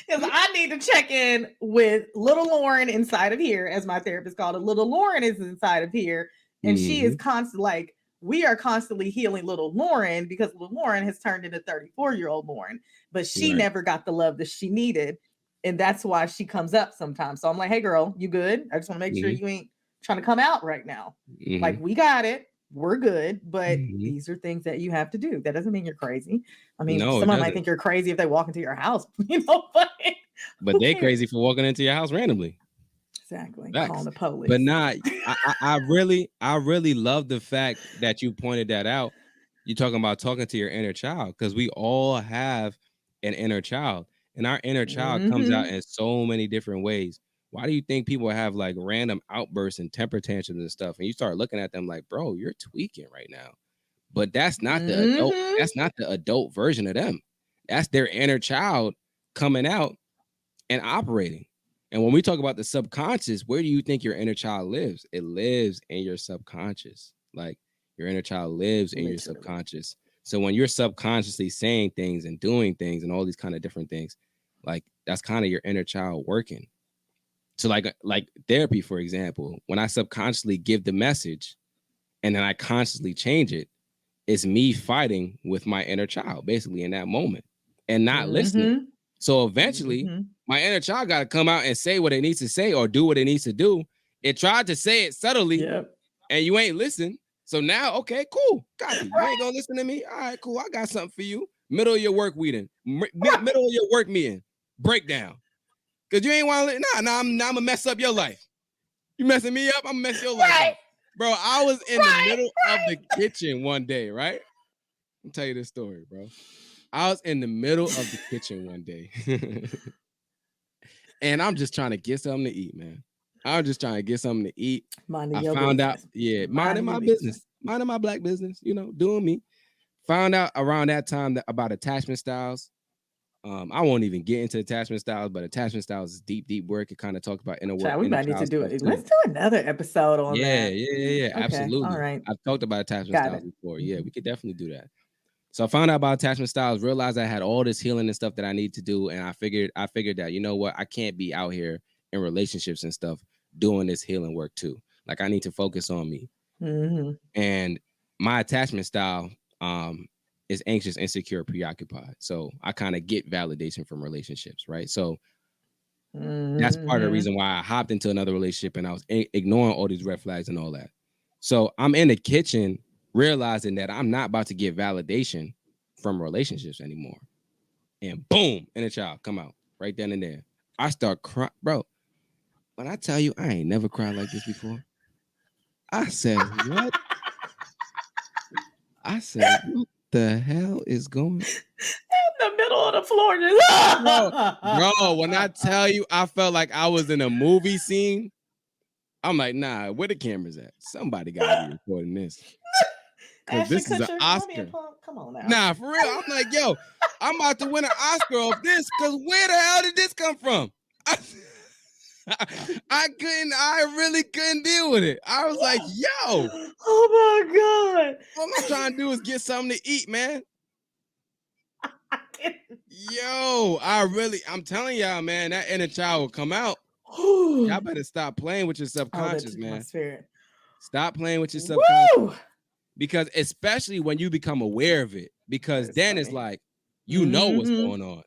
Because I need to check in with little Loryn inside of here, as my therapist called it. Little Loryn is inside of here. And she is constantly, like, we are constantly healing little Loryn, because little Loryn has turned into 34-year-old Loryn, but she never got the love that she needed. And that's why she comes up sometimes. So I'm like, hey, girl, you good? I just want to make sure you ain't trying to come out right now. Like, we got it. We're good. But these are things that you have to do. That doesn't mean you're crazy. I mean, someone might think you're crazy if they walk into your house, but they crazy for walking into your house randomly. Exactly. Calling the police. But nah, I really love the fact that you pointed that out. You're talking about talking to your inner child, because we all have an inner child, and our inner child comes out in so many different ways. Why do you think people have, like, random outbursts and temper tantrums and stuff? And you start looking at them like, bro, you're tweaking right now. But that's not the adult. That's not the adult version of them. That's their inner child coming out and operating. And when we talk about the subconscious, where do you think your inner child lives? It lives in your subconscious. Like, your inner child lives in your subconscious. So when you're subconsciously saying things and doing things and all these kind of different things, like, that's kind of your inner child working. So like therapy, for example, when I subconsciously give the message and then I consciously change it, it's me fighting with my inner child basically in that moment and not listening. So eventually my inner child got to come out and say what it needs to say or do what it needs to do. It tried to say it subtly and you ain't listen. So now, okay, cool. Got you. You ain't gonna listen to me. All right, cool. I got something for you. Middle of your work meeting. Middle of your work meeting. Breakdown. Cause you ain't want to. Nah. I'm gonna mess up your life. You messing me up. I'm gonna mess your life up, bro. I was in the middle of the kitchen one day, right? I'll tell you this story, bro. I was in the middle of the kitchen one day, and I'm just trying to get something to eat, man. I was just trying to get something to eat. Minding my business, minding my black business. Doing me. Found out around that time about attachment styles. I won't even get into attachment styles, but attachment styles is deep work. It kind of talks about inner work. We might need to do it. Let's do another episode on that. Yeah. Okay, absolutely. All right. I've talked about attachment styles before. Yeah, we could definitely do that. So I found out about attachment styles, realized I had all this healing and stuff that I need to do. And I figured that, you know what, I can't be out here in relationships and stuff doing this healing work too. Like, I need to focus on me. And my attachment style, is anxious, insecure, preoccupied. So I kind of get validation from relationships, right? So that's part of the reason why I hopped into another relationship and I was ignoring all these red flags and all that. So I'm in the kitchen realizing that I'm not about to get validation from relationships anymore. And boom, inner child come out right then and there. I start crying, bro. when I tell you, I ain't never cried like this before. I said, what? I said, what the hell is going in the middle of the floor? Bro, when I tell you, I felt like I was in a movie scene. I'm like, nah, where the cameras at? Somebody got to be recording this. Because this is an Oscar. Come on now. Nah, for real. I'm like, yo, I'm about to win an Oscar off this. Because where the hell did this come from? I really couldn't deal with it. I was like, yo. Oh my God. All I'm trying to do is get something to eat, man. Yo, I'm telling y'all, man, that inner child will come out. Y'all better stop playing with your subconscious, man. Stop playing with your subconscious. Woo! Because especially when you become aware of it, because then it's like, you know what's going on.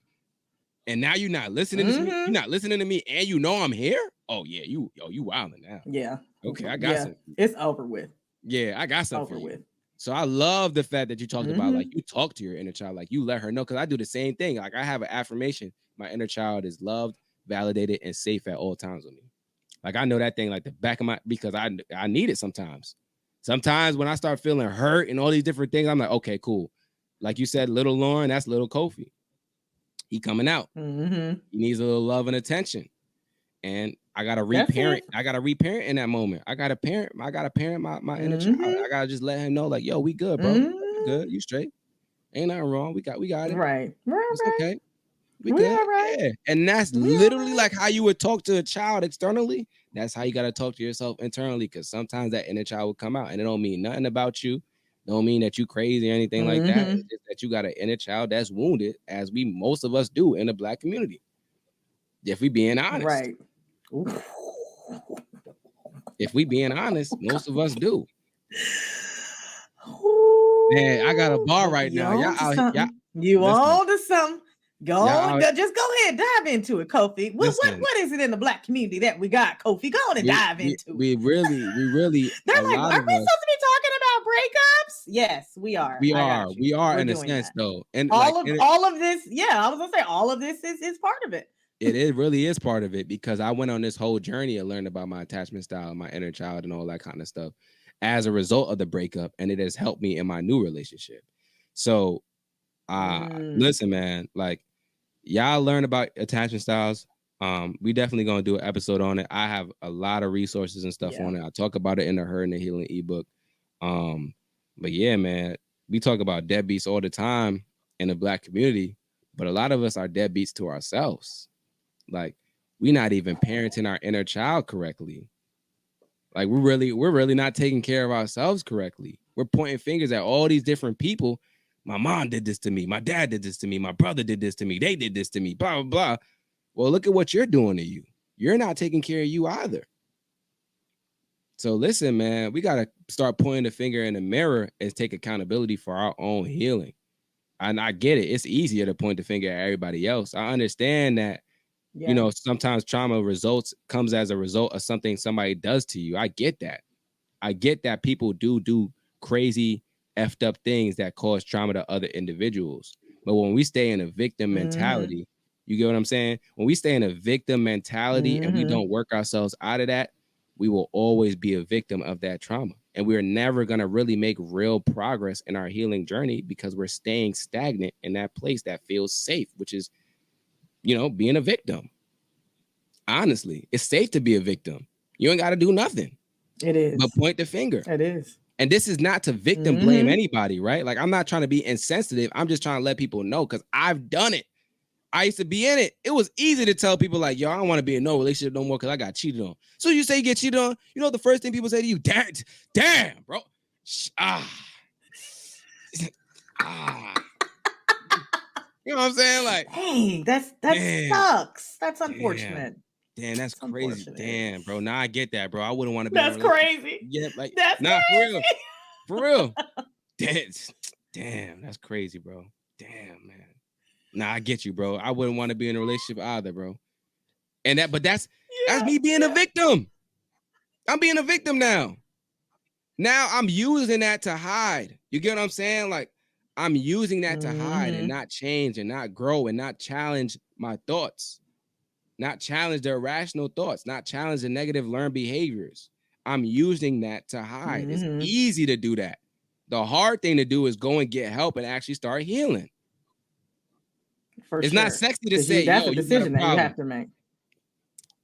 And now you're not listening to me. You're not listening to me, and you know I'm here. Oh yeah, you wilding now. Yeah. Okay, I got something. It's over with. Yeah, I got something over with. So I love the fact that you talked about, like, you talk to your inner child, like you let her know, because I do the same thing. Like, I have an affirmation. My inner child is loved, validated, and safe at all times with me. Like, I know that thing like the back of my, because I need it sometimes. Sometimes when I start feeling hurt and all these different things, I'm like, okay, cool. Like you said, little Loryn, that's little Kofi. He coming out. He needs a little love and attention. And I gotta reparent. I gotta reparent in that moment. I gotta parent my inner child. I gotta just let him know, like, yo, we good, bro. We good. You straight. Ain't nothing wrong. We got it. Right. It's okay. We good. Right. Yeah. And that's literally like how you would talk to a child externally. That's how you gotta talk to yourself internally, because sometimes that inner child will come out and it don't mean nothing about you. Don't mean that you crazy or anything like that. It's just that you got an inner child that's wounded, as most of us do in the Black community. If we being honest. Right. If we being honest, most of us do. Man, I got a bar right now. You on to something. Just go ahead, dive into it, Kofi. What is it in the Black community that we got, Kofi? Go on and dive into it. We really. They're like, are we supposed to be talking about breakups? Yes, we are. We are in a sense, though. And all of this, I was gonna say all of this is part of it. It really is part of it, because I went on this whole journey and learned about my attachment style, my inner child, and all that kind of stuff as a result of the breakup, and it has helped me in my new relationship. So, listen, man, like, y'all learn about attachment styles. We definitely gonna do an episode on it. I have a lot of resources and stuff on it. I talk about it in the Her and the Healing ebook. But yeah, man, we talk about deadbeats all the time in the Black community, but a lot of us are deadbeats to ourselves. Like, we're not even parenting our inner child correctly. Like, we're really not taking care of ourselves correctly. We're pointing fingers at all these different people. My mom did this to me. My dad did this to me. My brother did this to me. They did this to me. Blah, blah, blah. Well, look at what you're doing to you. You're not taking care of you either. So listen, man, we got to start pointing the finger in the mirror and take accountability for our own healing. And I get it. It's easier to point the finger at everybody else. I understand that. You know, sometimes trauma comes as a result of something somebody does to you. I get that. I get that people do crazy, effed up things that cause trauma to other individuals. But when we stay in a victim mentality, you get what I'm saying? When we stay in a victim mentality and we don't work ourselves out of that, we will always be a victim of that trauma. And we're never going to really make real progress in our healing journey, because we're staying stagnant in that place that feels safe, which is, you know, being a victim. Honestly, it's safe to be a victim. You ain't got to do nothing. It is. But point the finger. It is. And this is not to victim blame anybody, right? Like, I'm not trying to be insensitive. I'm just trying to let people know, because I've done it. I used to be in it. It was easy to tell people, like, yo, I don't want to be in no relationship no more because I got cheated on. So you say you get cheated on, you know the first thing people say to you, damn, bro. You know what I'm saying? Like, hey, that sucks. That's unfortunate. Damn, that's crazy. Damn, bro. Now I get that, bro. I wouldn't want to be. That's crazy. Yeah, like, that's crazy. For real. Damn, that's crazy, bro. Damn, man. Nah, I get you, bro. I wouldn't want to be in a relationship either, bro. And that's me being a victim. I'm being a victim now. Now I'm using that to hide. You get what I'm saying? Like, I'm using that to hide and not change and not grow and not challenge my thoughts. not challenge the irrational thoughts, not challenge the negative learned behaviors. I'm using that to hide. It's easy to do that. The hard thing to do is go and get help and actually start healing. It's not sexy to say, that's yo, a you got a decision that you problem. have to make.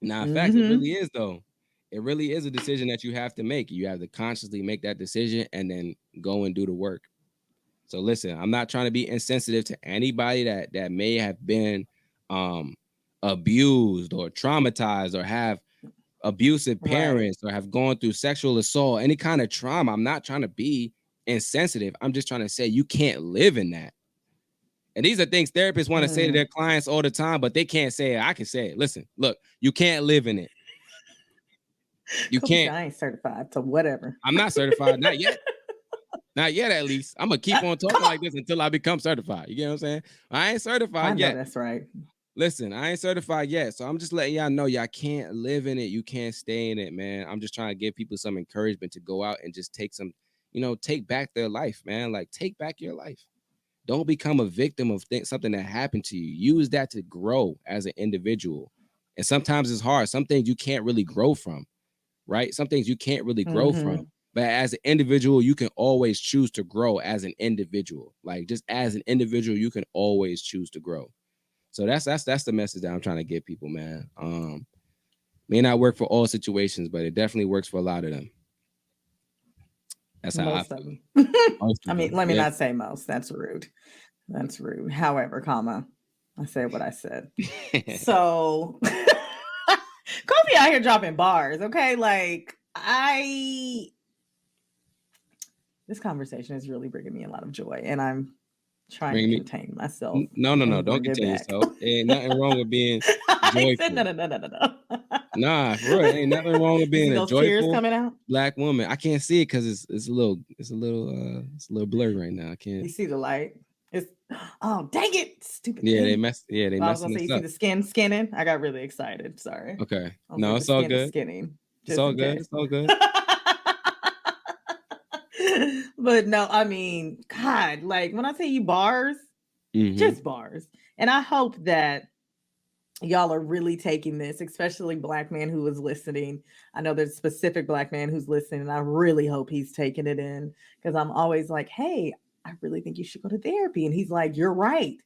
Nah, facts. It really is, though. It really is a decision that you have to make. You have to consciously make that decision and then go and do the work. So listen, I'm not trying to be insensitive to anybody that may have been abused or traumatized or have abusive parents or have gone through sexual assault, any kind of trauma. I'm not trying to be insensitive. I'm just trying to say you can't live in that. And these are things therapists want to say to their clients all the time, but they can't say it. I can say it. Listen, look, you can't live in it. You can't. I ain't certified to whatever. I'm not certified. Not yet. Not yet, at least. I'm going to keep on talking like this until I become certified. You get what I'm saying? I ain't certified yet. That's right. Listen, I ain't certified yet. So I'm just letting y'all know y'all can't live in it. You can't stay in it, man. I'm just trying to give people some encouragement to go out and just take some, take back their life, man. Like, take back your life. Don't become a victim of something that happened to you. Use that to grow as an individual. And sometimes it's hard. Some things you can't really grow from, right? Some things you can't really grow from. But as an individual, you can always choose to grow as an individual. Like, just as an individual, you can always choose to grow. So that's the message that I'm trying to give people, man. May not work for all situations, but it definitely works for a lot of them. That's how most of them. I mean, let me not say most. That's rude. That's rude. However, I said what I said. So Kofi out here dropping bars, okay? Like, this conversation is really bringing me a lot of joy, and I'm trying to contain myself. No, don't contain yourself. Ain't nothing wrong with being joyful. Said, no. Nah, for real, ain't nothing wrong with being a joyful coming out? Black woman. I can't see it because it's a little blurry right now. I can't. You see the light? Oh, dang it, stupid. Yeah, they messed. Yeah, they messed. You see the skinning. I got really excited. Sorry. Okay. No, it's all good. Skinning. It's all good. It's all good. But no, I mean, God, like when I tell you bars, just bars. And I hope that y'all are really taking this, especially Black man who is listening. I know there's a specific Black man who's listening, and I really hope he's taking it in, because I'm always like, hey, I really think you should go to therapy. And he's like, you're right.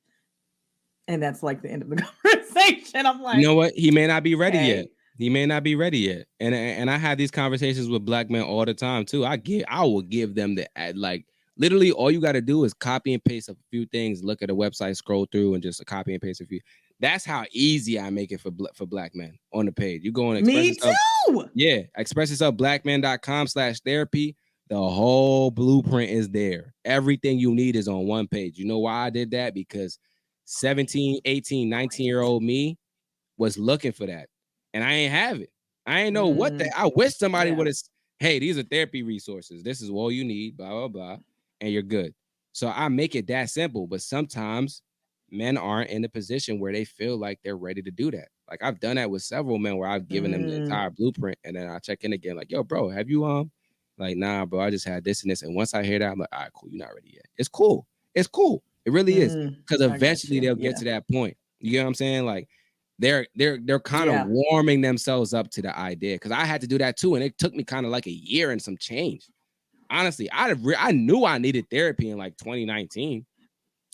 And that's like the end of the conversation. I'm like, you know what? He may not be ready yet. He may not be ready yet. And I have these conversations with Black men all the time too. I will give them like literally all you got to do is copy and paste a few things, look at a website, scroll through, and just copy and paste a few. That's how easy I make it for Black men on the page. You go and express yourself. Too. Yeah, express yourself, blackman.com/therapy. The whole blueprint is there. Everything you need is on one page. You know why I did that? Because 17, 18, 19-year-old me was looking for that. And I ain't have it. I ain't know what I wish somebody would have, hey, these are therapy resources. This is all you need, blah, blah, blah, and you're good. So I make it that simple. But sometimes men aren't in a position where they feel like they're ready to do that. Like I've done that with several men where I've given them the entire blueprint, and then I check in again, like, yo, bro, have you like, nah, bro, I just had this and this. And once I hear that, I'm like, all right, cool, you're not ready yet. It's cool. It's cool. It really is. Because eventually they'll get to that point. You get what I'm saying? Like, they're kind of warming themselves up to the idea, because I had to do that too, and it took me kind of like a year and some change. Honestly, I knew I needed therapy in like 2019.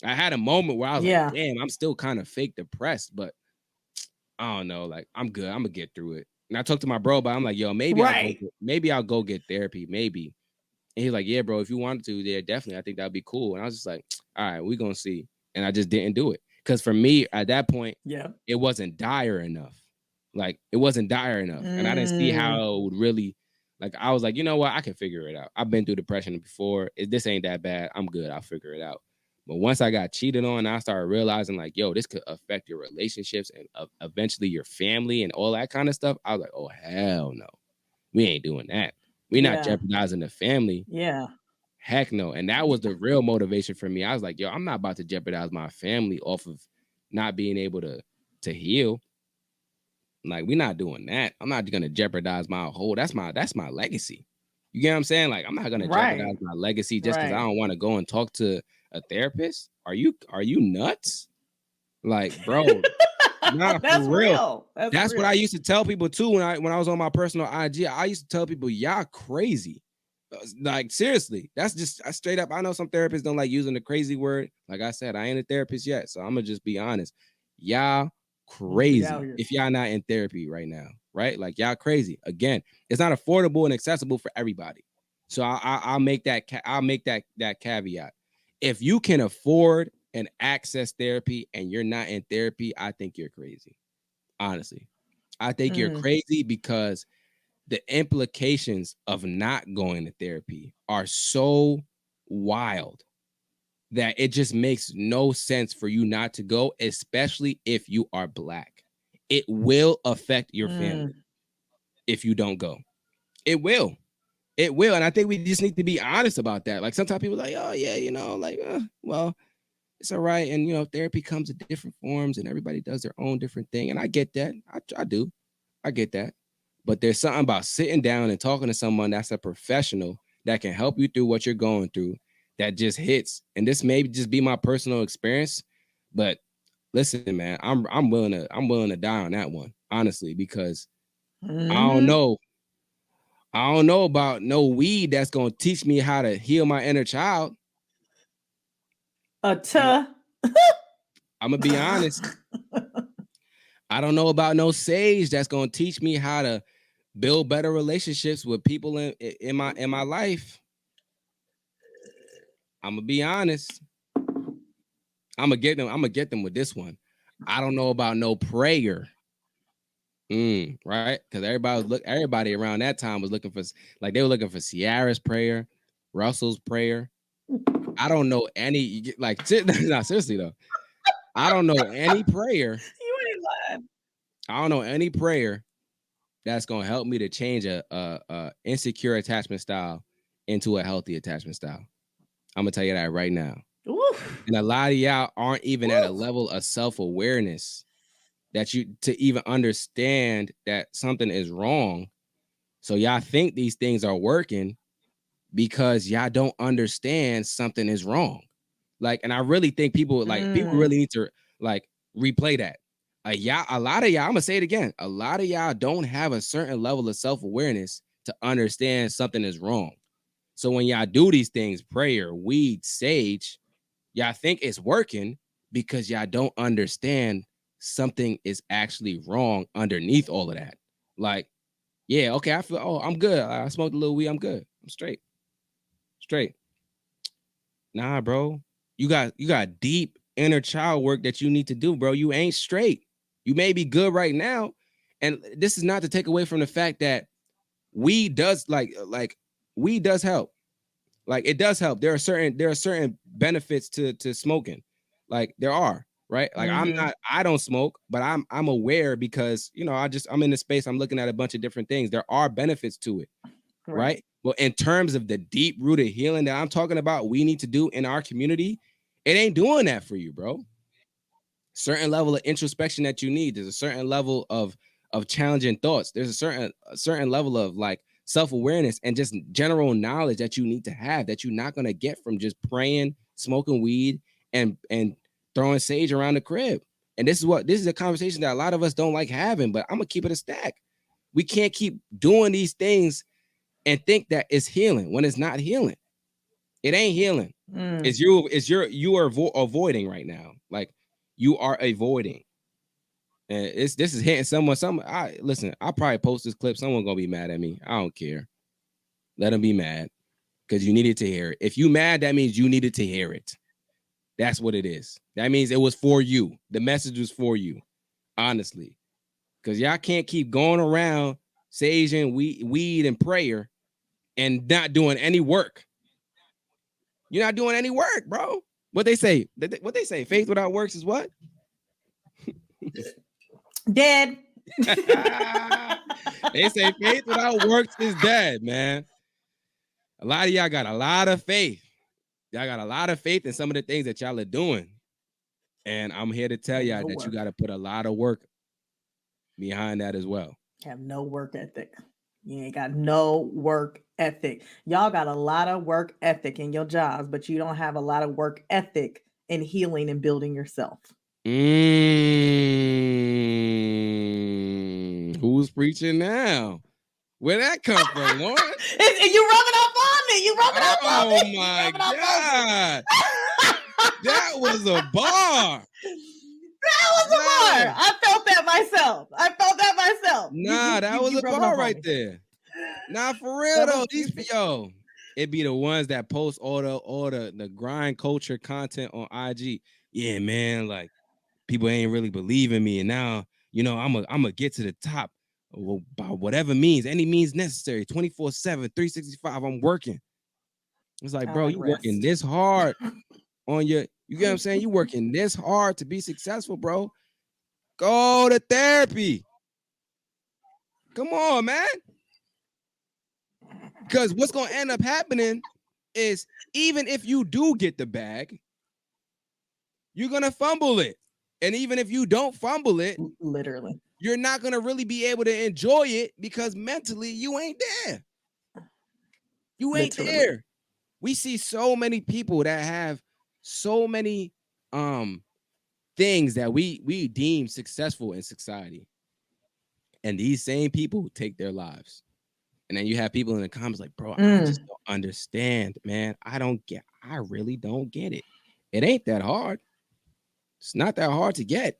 I had a moment where I was like, damn, I'm still kind of fake depressed, but I don't know, like I'm good. I'm gonna get through it. And I talked to my bro, but I'm like, yo, maybe I'll go get therapy, maybe. And he's like, yeah, bro, if you wanted to, yeah, definitely. I think that'd be cool. And I was just like, all right, we're gonna see. And I just didn't do it. Because for me, at that point, it wasn't dire enough. Like, it wasn't dire enough. And I didn't see how it would really, like, I was like, you know what? I can figure it out. I've been through depression before. This ain't that bad. I'm good. I'll figure it out. But once I got cheated on, I started realizing, like, yo, this could affect your relationships and eventually your family and all that kind of stuff. I was like, oh, hell no. We ain't doing that. We're not jeopardizing the family. Yeah. Heck no. And that was the real motivation for me. I was like, yo, I'm not about to jeopardize my family off of not being able to heal. Like, we're not doing that. I'm not gonna jeopardize my whole, that's my legacy. You get what I'm saying? Like, I'm not gonna jeopardize my legacy just because I don't want to go and talk to a therapist. Are you nuts? Like, bro, Nah, That's for real. real. That's what I used to tell people too when I was on my personal IG. I used to tell people, y'all crazy. Like seriously, that's just straight up. I know some therapists don't like using the crazy word. Like I said, I ain't a therapist yet, so I'm gonna just be honest. Y'all crazy if y'all not in therapy right now, right? Like y'all crazy. Again, it's not affordable and accessible for everybody. So I'll make that that caveat. If you can afford and access therapy and you're not in therapy, I think you're crazy. Honestly, I think you're crazy because the implications of not going to therapy are so wild that it just makes no sense for you not to go, especially if you are Black. It will affect your family if you don't go. It will. It will. And I think we just need to be honest about that. Like sometimes people are like, oh, yeah, you know, like, well, it's all right. And, you know, therapy comes in different forms and everybody does their own different thing. And I get that. I do. I get that. But there's something about sitting down and talking to someone that's a professional that can help you through what you're going through that just hits. And this may just be my personal experience, but listen, man, I'm willing to die on that one, honestly, because I don't know. I don't know about no weed that's gonna teach me how to heal my inner child. I'm gonna be honest. I don't know about no sage that's gonna teach me how to build better relationships with people in my life. I'm gonna be honest. I'm gonna get them with this one. I don't know about no prayer. Right? Because everybody around that time was looking for, like, they were looking for Ciara's prayer, Russell's prayer. I don't know any, like, no, seriously though. I don't know any prayer. You ain't lying. I don't know any prayer that's gonna help me to change a insecure attachment style into a healthy attachment style. I'm gonna tell you that right now. Oof. And a lot of y'all aren't even at a level of self-awareness that you to even understand that something is wrong. So y'all think these things are working because y'all don't understand something is wrong. Like, and I really think people really need to like replay that. A lot of y'all, I'm gonna say it again. A lot of y'all don't have a certain level of self-awareness to understand something is wrong. So when y'all do these things, prayer, weed, sage, y'all think it's working because y'all don't understand something is actually wrong underneath all of that. Like, yeah, okay, I feel, oh, I'm good. I smoked a little weed, I'm good. I'm straight. Nah, bro. You got deep inner child work that you need to do, bro. You ain't straight. You may be good right now. And this is not to take away from the fact that weed does weed does help. Like, it does help. There are certain benefits to smoking. Like, there are, right? Like, I don't smoke, but I'm aware because, you know, I'm in the space, I'm looking at a bunch of different things. There are benefits to it, right? Well, in terms of the deep rooted healing that I'm talking about, we need to do in our community, it ain't doing that for you, bro. Certain level of introspection that you need. There's a certain level of challenging thoughts. There's a certain level of like self-awareness and just general knowledge that you need to have that you're not going to get from just praying, smoking weed, and throwing sage around the crib. And this is a conversation that a lot of us don't like having, but I'm gonna keep it a stack. We can't keep doing these things and think that it's healing when it's not healing. It ain't healing. You are avoiding right now. Like, you are avoiding. And this is hitting someone. I'll probably post this clip. Someone gonna be mad at me. I don't care. Let them be mad because you needed to hear it. If you mad, that means you needed to hear it. That's what it is. That means it was for you. The message was for you, honestly. Because y'all can't keep going around saging weed and prayer and not doing any work. You're not doing any work, bro. What they say? Faith without works is what? Dead. They say faith without works is dead, man. A lot of y'all got a lot of faith. Y'all got a lot of faith in some of the things that y'all are doing. And I'm here to tell y'all that you got to put a lot of work behind that as well. Have no work ethic. You ain't got no work ethic. Y'all got a lot of work ethic in your jobs, but you don't have a lot of work ethic in healing and building yourself. preaching now. Where that come from, Loryn? You rubbing up on me. You rubbing up on me. Oh my God. That was a bar. That was a bar. I felt that myself. Nah, that was a bar right there. Nah, for real though. Yo, it be the ones that post all the grind culture content on IG. Yeah, man, like people ain't really believing me, and now I'm gonna get to the top by whatever means, any means necessary, 24/7, 365. I'm working. It's like, bro, you working this hard on you get what I'm saying? You working this hard to be successful, bro. Go to therapy. Come on, man. Because what's gonna end up happening is even if you do get the bag, you're gonna fumble it. And even if you don't fumble it, literally, you're not gonna really be able to enjoy it because mentally you ain't there. You ain't there. We see so many people that have so many things that we deem successful in society. And these same people take their lives. And then you have people in the comments like, bro, I just don't understand, man. I really don't get it. It ain't that hard. It's not that hard to get.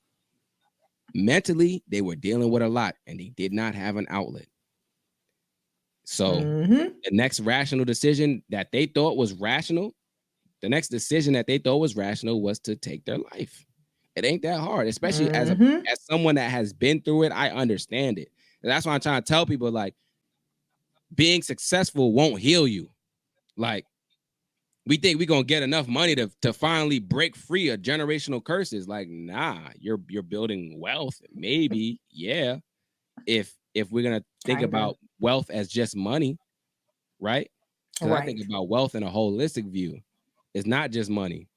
Mentally, they were dealing with a lot and they did not have an outlet. So the next rational decision that they thought was rational, was to take their life. It ain't that hard, especially as someone that has been through it. I understand it. And that's why I'm trying to tell people, like, being successful won't heal you. Like, we think we're gonna get enough money to finally break free of generational curses. Like, nah, you're building wealth. Maybe, yeah. If we're gonna think about wealth as just money, right? Because I think about wealth in a holistic view. It's not just money.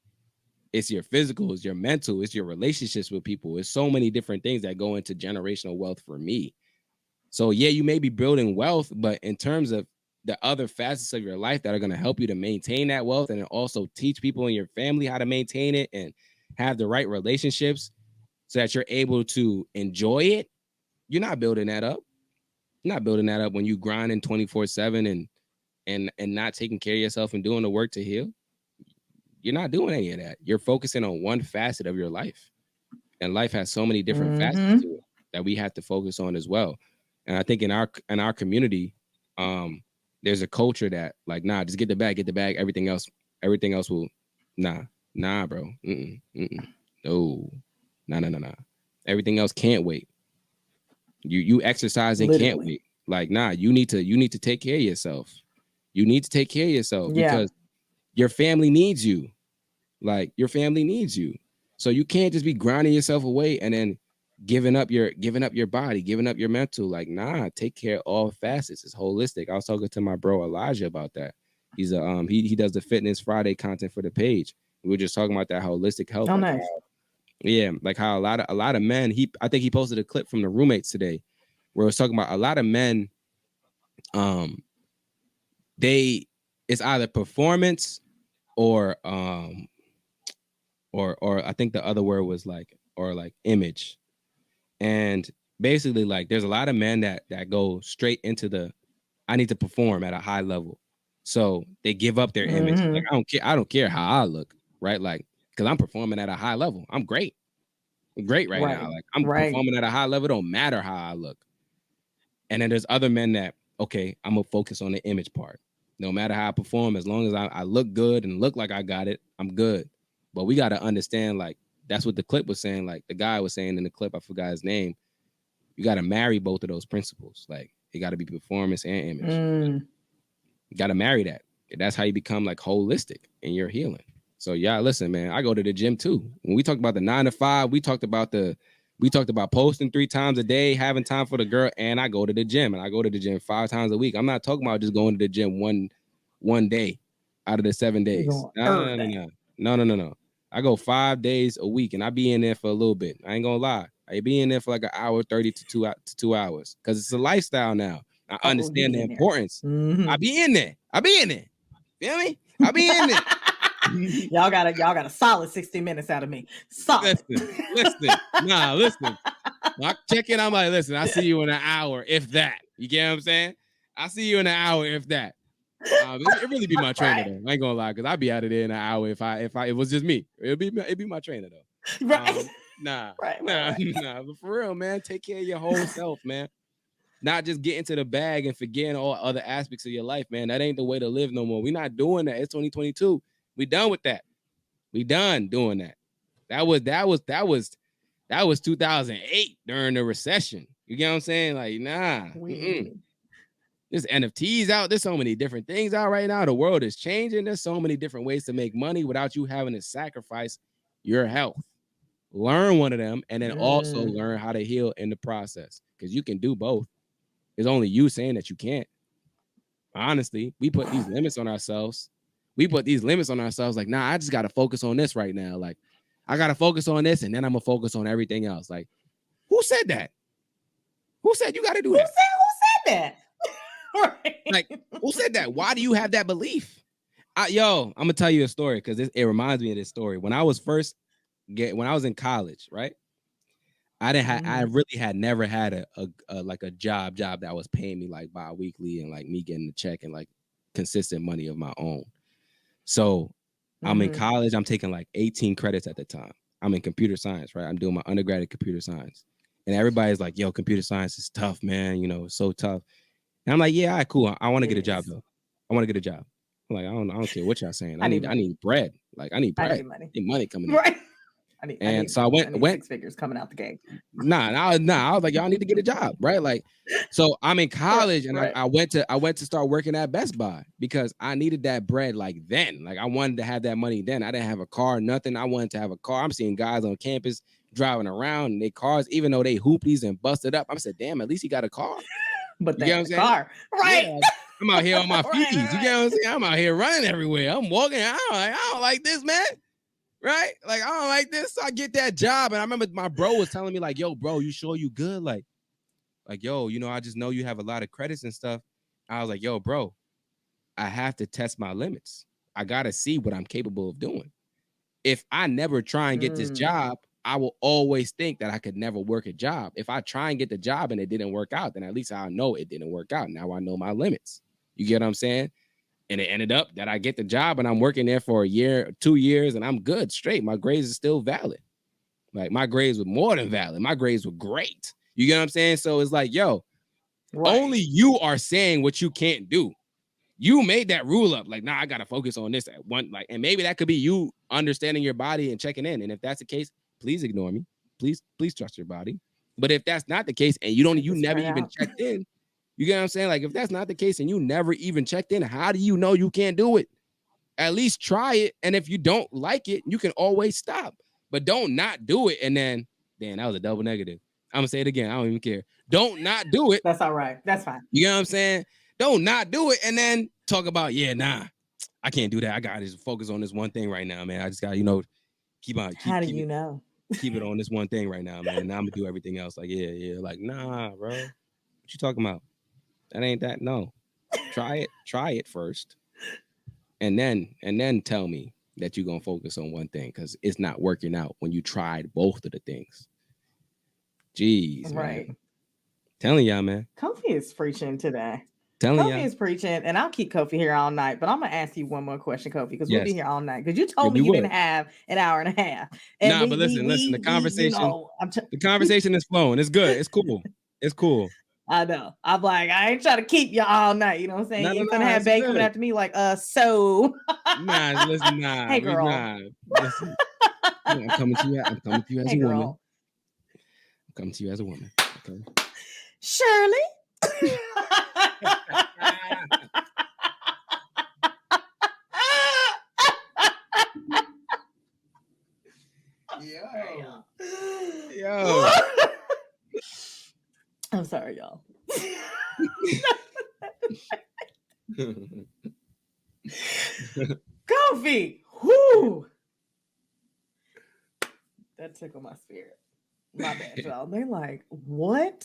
It's your physical, it's your mental, it's your relationships with people. It's so many different things that go into generational wealth for me. So yeah, you may be building wealth, but in terms of the other facets of your life that are going to help you to maintain that wealth and also teach people in your family how to maintain it and have the right relationships so that you're able to enjoy it, you're not building that up. You're not building that up when you grinding 24/7 and not taking care of yourself and doing the work to heal. You're not doing any of that. You're focusing on one facet of your life. And life has so many different facets to it that we have to focus on as well. And I think in our community, there's a culture that like, nah, just get the bag. Everything else will, nah, bro. No. Everything else can't wait. You exercising can't wait. Like, nah, you need to take care of yourself. You need to take care of yourself because your family needs you. Like, your family needs you. So you can't just be grinding yourself away and then giving up your body, giving up your mental. Like, nah, take care of all facets. It's holistic. I was talking to my bro Elijah about that. He's a he does the Fitness Friday content for the page. We were just talking about that holistic health. Nice. Like how a lot of men, I think he posted a clip from the roommates today where it was talking about a lot of men, it's either performance or I think the other word was like image. And basically, like, there's a lot of men that go straight into I need to perform at a high level. So they give up their image. Like, I don't care how I look, right? Like, because I'm performing at a high level. I'm great. I'm great right now. Like, I'm performing at a high level. Don't matter how I look. And then there's other men that, okay, I'm going to focus on the image part. No matter how I perform, as long as I look good and look like I got it, I'm good. But we got to understand, like, that's what the clip was saying. Like, the guy was saying in the clip, I forgot his name. You got to marry both of those principles. Like, it got to be performance and image. You got to marry that. That's how you become like holistic in your healing. So yeah, listen, man, I go to the gym too. When we talked about the 9 to 5, we talked about posting 3 times a day, having time for the girl, and I go to the gym, and I go to the gym 5 times a week. I'm not talking about just going to the gym one day out of the 7 days. No. I go 5 days a week, and I be in there for a little bit. I ain't gonna lie. I be in there for like an hour 30 to 2 hours because it's a lifestyle now. I understand the importance. I be in there. Feel me? I be in there. Y'all got a solid 60 minutes out of me. Solid. Listen. I check in. I'm like, listen, I see you in an hour, if that. You get what I'm saying? I see you in an hour, if that. It really be my trainer though. I ain't gonna lie, because I'd be out of there in an hour if it was just me. It'd be my trainer though. Right. Nah, Right. but for real, man, take care of your whole self, man. Not just get into the bag and forgetting all other aspects of your life, man. That ain't the way to live no more. We're not doing that. It's 2022. We done with that. We done doing that. That was 2008 during the recession. You get what I'm saying? Like, nah. There's NFTs out. There's so many different things out right now. The world is changing. There's so many different ways to make money without you having to sacrifice your health. Learn one of them and then also learn how to heal in the process, because you can do both. It's only you saying that you can't. Honestly, we put these limits on ourselves. Like, nah, I just got to focus on this right now. Like, I got to focus on this and then I'm going to focus on everything else. Like, who said that? Who said you got to do that? Who said that? Right. Like, who said that? Why do you have that belief? I'm gonna tell you a story because it reminds me of this story. When I was in college, right? I really had never had a job that was paying me like bi-weekly and like me getting a check and like consistent money of my own. So I'm in college. I'm taking like 18 credits at the time. I'm in computer science, right? I'm doing my undergrad in computer science, and everybody's like, "Yo, computer science is tough, man. You know, it's so tough." And I'm like, yeah, all right, cool. I want to get a job though. I want to get a job. I'm like, I don't care what y'all saying. I need bread. Like, I need bread. I need money coming in. Right. So I went 6 figures coming out the gate. I was like, y'all need to get a job, right? Like, so I'm in college and I went to start working at Best Buy because I needed that bread like then. Like, I wanted to have that money then. I didn't have a car, nothing. I wanted to have a car. I'm seeing guys on campus driving around in their cars, even though they hoopies and busted up. I said, damn, at least he got a car. But they have a car, right? Yeah, I'm out here on my feet. You get what I'm saying? I'm out here running everywhere. I'm walking. I don't like this, man. Right? Like, I don't like this. So I get that job. And I remember my bro was telling me, like, yo, bro, you sure you good? Like, yo, you know, I just know you have a lot of credits and stuff. I was like, yo, bro, I have to test my limits. I got to see what I'm capable of doing. If I never try and get this job, I will always think that I could never work a job. If I try and get the job and it didn't work out, then at least I'll know it didn't work out. Now I know my limits. You get what I'm saying? And it ended up that I get the job and I'm working there for a year, 2 years, and I'm good, straight. My grades are still valid. Like, my grades were more than valid. My grades were great. You get what I'm saying? So it's like, yo, only you are saying what you can't do. You made that rule up. Like, nah, I got to focus on this at one. Like, and maybe that could be you understanding your body and checking in. And if that's the case, please ignore me. Please trust your body. But if that's not the case and you never even checked in, you get what I'm saying? Like, if that's not the case and you never even checked in, how do you know you can't do it? At least try it. And if you don't like it, you can always stop. But don't not do it. And then, damn, that was a double negative. I'm going to say it again. I don't even care. Don't not do it. That's all right. That's fine. You know what I'm saying? Don't not do it. And then talk about, yeah, nah, I can't do that. I got to just focus on this one thing right now, man. I just got to, keep on. How do you know? Keep it on this one thing right now, man. And now I'm going to do everything else. Like, yeah. Like, nah, bro. What you talking about? That ain't that. No. Try it first. And then tell me that you're going to focus on one thing, because it's not working out when you tried both of the things. Jeez, right. Man. Telling y'all, man. Kofi is preaching today. Kofi is preaching, and I'll keep Kofi here all night, but I'm going to ask you one more question, Kofi, because we'll be here all night. Because you told me you didn't have an hour and a half. And but listen, the conversation, the conversation is flowing. It's good. It's cool. It's cool. I know. I'm like, I ain't trying to keep you all night. You know what I'm saying? You're going to have Bay coming after me like, so. Nah. Hey, girl. Listen. I'm coming to you as a woman. I'm coming to you as a woman. Okay. Shirley. Yo. I'm sorry, y'all. Kofi. Whoo. That tickled my spirit. My bad, y'all. They're like, what?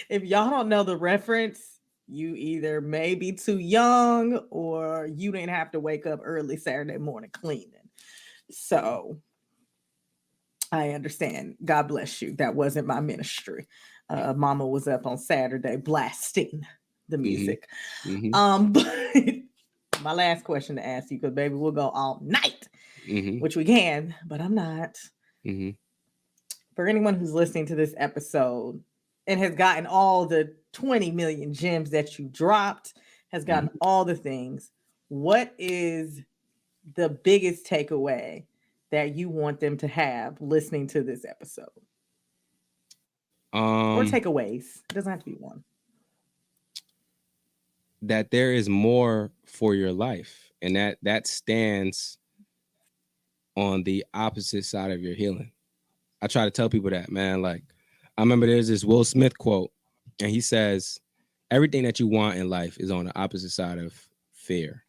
If y'all don't know the reference, you either may be too young or you didn't have to wake up early Saturday morning cleaning. So I understand. God bless you. That wasn't my ministry. Mama was up on Saturday blasting the Mm-hmm. music. Mm-hmm. But my last question to ask you, because baby, we'll go all night, Mm-hmm. which we can, but I'm not. Mm-hmm. For anyone who's listening to this episode and has gotten all the 20 million gems that you dropped, has gotten all the things, what is the biggest takeaway that you want them to have listening to this episode? Or takeaways. It doesn't have to be one. That there is more for your life, and that stands on the opposite side of your healing. I try to tell people that, man. Like, I remember there's this Will Smith quote, and he says, "Everything that you want in life is on the opposite side of fear."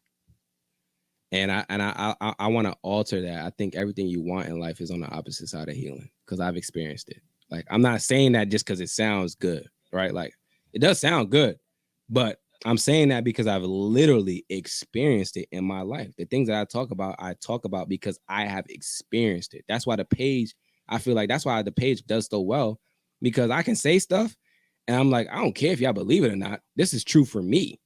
And I want to alter that. I think everything you want in life is on the opposite side of healing because I've experienced it. Like, I'm not saying that just because it sounds good, right? Like, it does sound good, but I'm saying that because I've literally experienced it in my life. The things that I talk about because I have experienced it. That's why the page, I feel like that's why the page does so well, because I can say stuff and I'm like, I don't care if y'all believe it or not. This is true for me.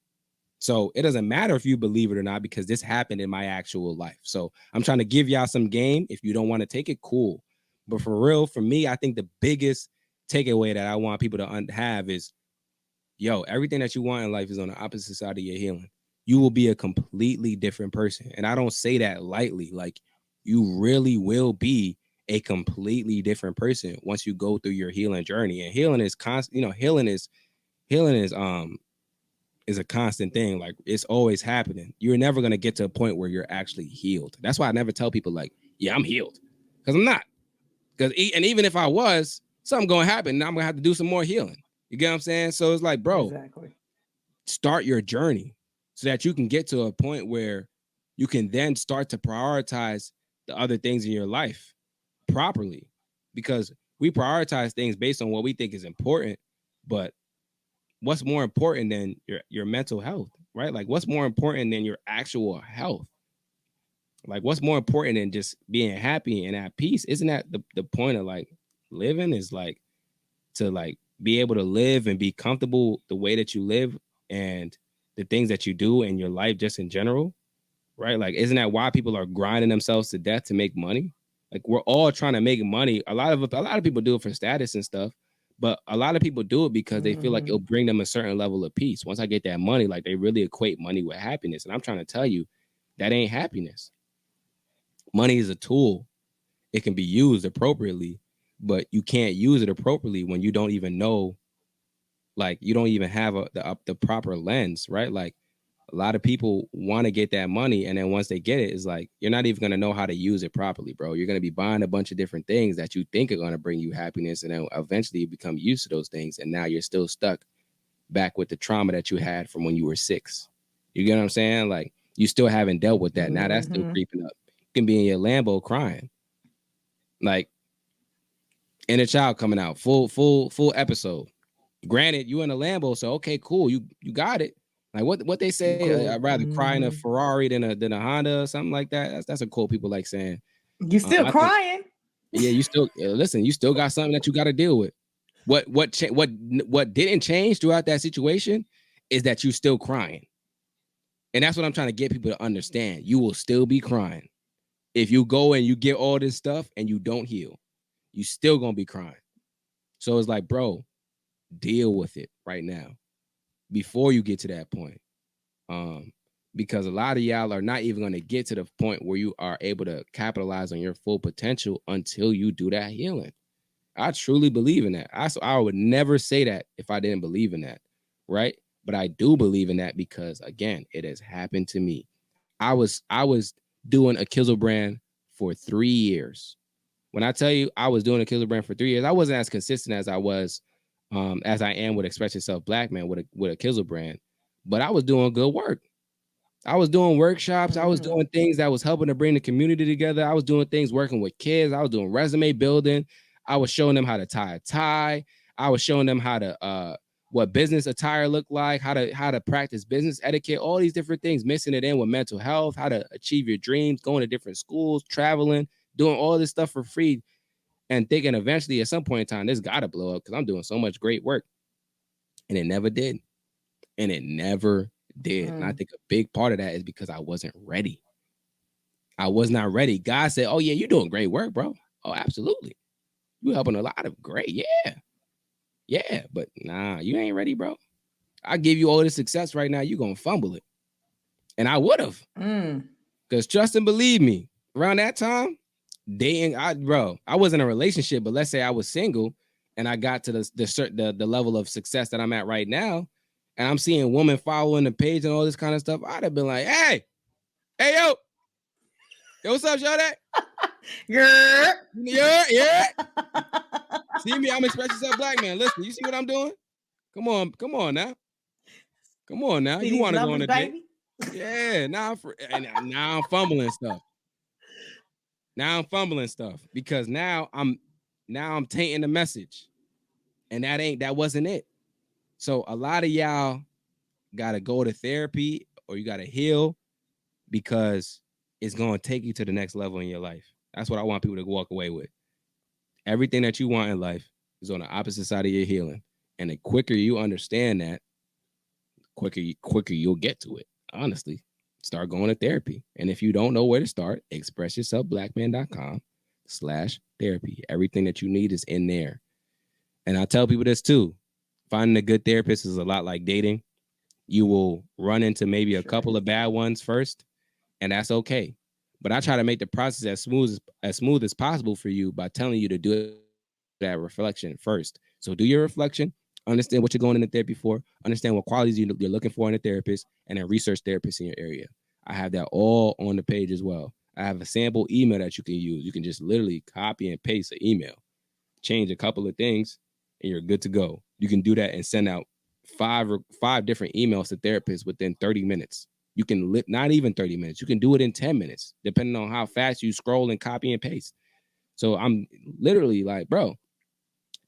So it doesn't matter if you believe it or not, because this happened in my actual life. So I'm trying to give y'all some game. If you don't want to take it, cool. But for real, for me, I think the biggest takeaway that I want people to have is, yo, everything that you want in life is on the opposite side of your healing. You will be a completely different person. And I don't say that lightly. Like, you really will be a completely different person once you go through your healing journey. And healing is constant, healing is a constant thing. Like, it's always happening. You're never going to get to a point where you're actually healed. That's why I never tell people like, yeah, I'm healed, because I'm not. And even if I was, something going to happen and I'm going to have to do some more healing. You get what I'm saying? So it's like, bro, Exactly. start your journey so that you can get to a point where you can then start to prioritize the other things in your life properly, because we prioritize things based on what we think is important. But what's more important than your mental health, right? Like, what's more important than your actual health? Like, what's more important than just being happy and at peace? Isn't that the point of like living, is like to like be able to live and be comfortable the way that you live and the things that you do in your life just in general, right? Like, isn't that why people are grinding themselves to death to make money? Like, we're all trying to make money. A lot of people do it for status and stuff, but a lot of people do it because they feel like it'll bring them a certain level of peace. Once I get that money, like, they really equate money with happiness. And I'm trying to tell you, that ain't happiness. Money is a tool. It can be used appropriately, but you can't use it appropriately when you don't even know, like, you don't even have the proper lens, right? Like, a lot of people want to get that money, and then once they get it, it's like, you're not even going to know how to use it properly, bro. You're going to be buying a bunch of different things that you think are going to bring you happiness, and then eventually you become used to those things, and now you're still stuck back with the trauma that you had from when you were 6. You get what I'm saying? Like, you still haven't dealt with that. Now that's still creeping up. You can be in your Lambo crying, like, inner child coming out, full episode. Granted, you in a Lambo, so okay, cool, you got it. Like, what they say, I'd rather cry in a Ferrari than a Honda or something like that. That's a cool people like saying. You still I think, crying? yeah, you still listen. You still got something that you got to deal with. What didn't change throughout that situation is that you still crying, and that's what I'm trying to get people to understand. You will still be crying if you go and you get all this stuff and you don't heal. You still gonna be crying. So it's like, bro, deal with it right now before you get to that point. Because a lot of y'all are not even going to get to the point where you are able to capitalize on your full potential until you do that healing. I truly believe in that. I would never say that if I didn't believe in that, right? But I do believe in that because, again, it has happened to me. I was doing a Kizzle brand for 3 years. When I tell you I was doing a Kizzle brand for 3 years, I wasn't as consistent as as I am with Express Yourself Black Man with a Kizzle brand, but I was doing good work. I was doing workshops. I was doing things that was helping to bring the community together. I was doing things working with kids. I was doing resume building. I was showing them how to tie a tie. I was showing them how to what business attire looked like, how to practice business etiquette, all these different things, mixing it in with mental health, how to achieve your dreams, going to different schools, traveling, doing all this stuff for free. and thinking eventually at some point in time, this got to blow up because I'm doing so much great work. And it never did. And it never did. And I think a big part of that is because I wasn't ready. I was not ready. God said, oh, yeah, you're doing great work, bro. Oh, absolutely. You helping a lot of great. Yeah. Yeah. But nah, you ain't ready, bro. I give you all this success right now. You're going to fumble it. And I would have. Because trust and believe me, around that time, dating, I was in a relationship, but let's say I was single and I got to the level of success that I'm at right now, and I'm seeing women following the page and all this kind of stuff, I'd have been like, hey, yo, what's up, Shawty? Yeah. See me, I'm Express Yourself Black Man. Listen, you see what I'm doing? Come on now. See you want to go on a date? Baby? Yeah, now I'm fumbling stuff. Now I'm fumbling stuff because now I'm tainting the message, and that wasn't it. So a lot of y'all gotta go to therapy or you gotta heal because it's gonna take you to the next level in your life. That's what I want people to walk away with. Everything that you want in life is on the opposite side of your healing, and the quicker you understand that, quicker you'll get to it. Honestly, start going to therapy. And if you don't know where to start, expressyourselfblackman.com/therapy. Everything that you need is in there. And I tell people this too. Finding a good therapist is a lot like dating. You will run into maybe a couple of bad ones first, and that's okay. But I try to make the process as smooth as possible for you by telling you to do that reflection first. So do your reflection, understand what you're going into therapy for, understand what qualities you're looking for in a therapist, and then research therapists in your area. I have that all on the page as well. I have a sample email that you can use. You can just literally copy and paste an email, change a couple of things, and you're good to go. You can do that and send out five different emails to therapists within 30 minutes. You can not even 30 minutes. You can do it in 10 minutes, depending on how fast you scroll and copy and paste. So I'm literally like, bro,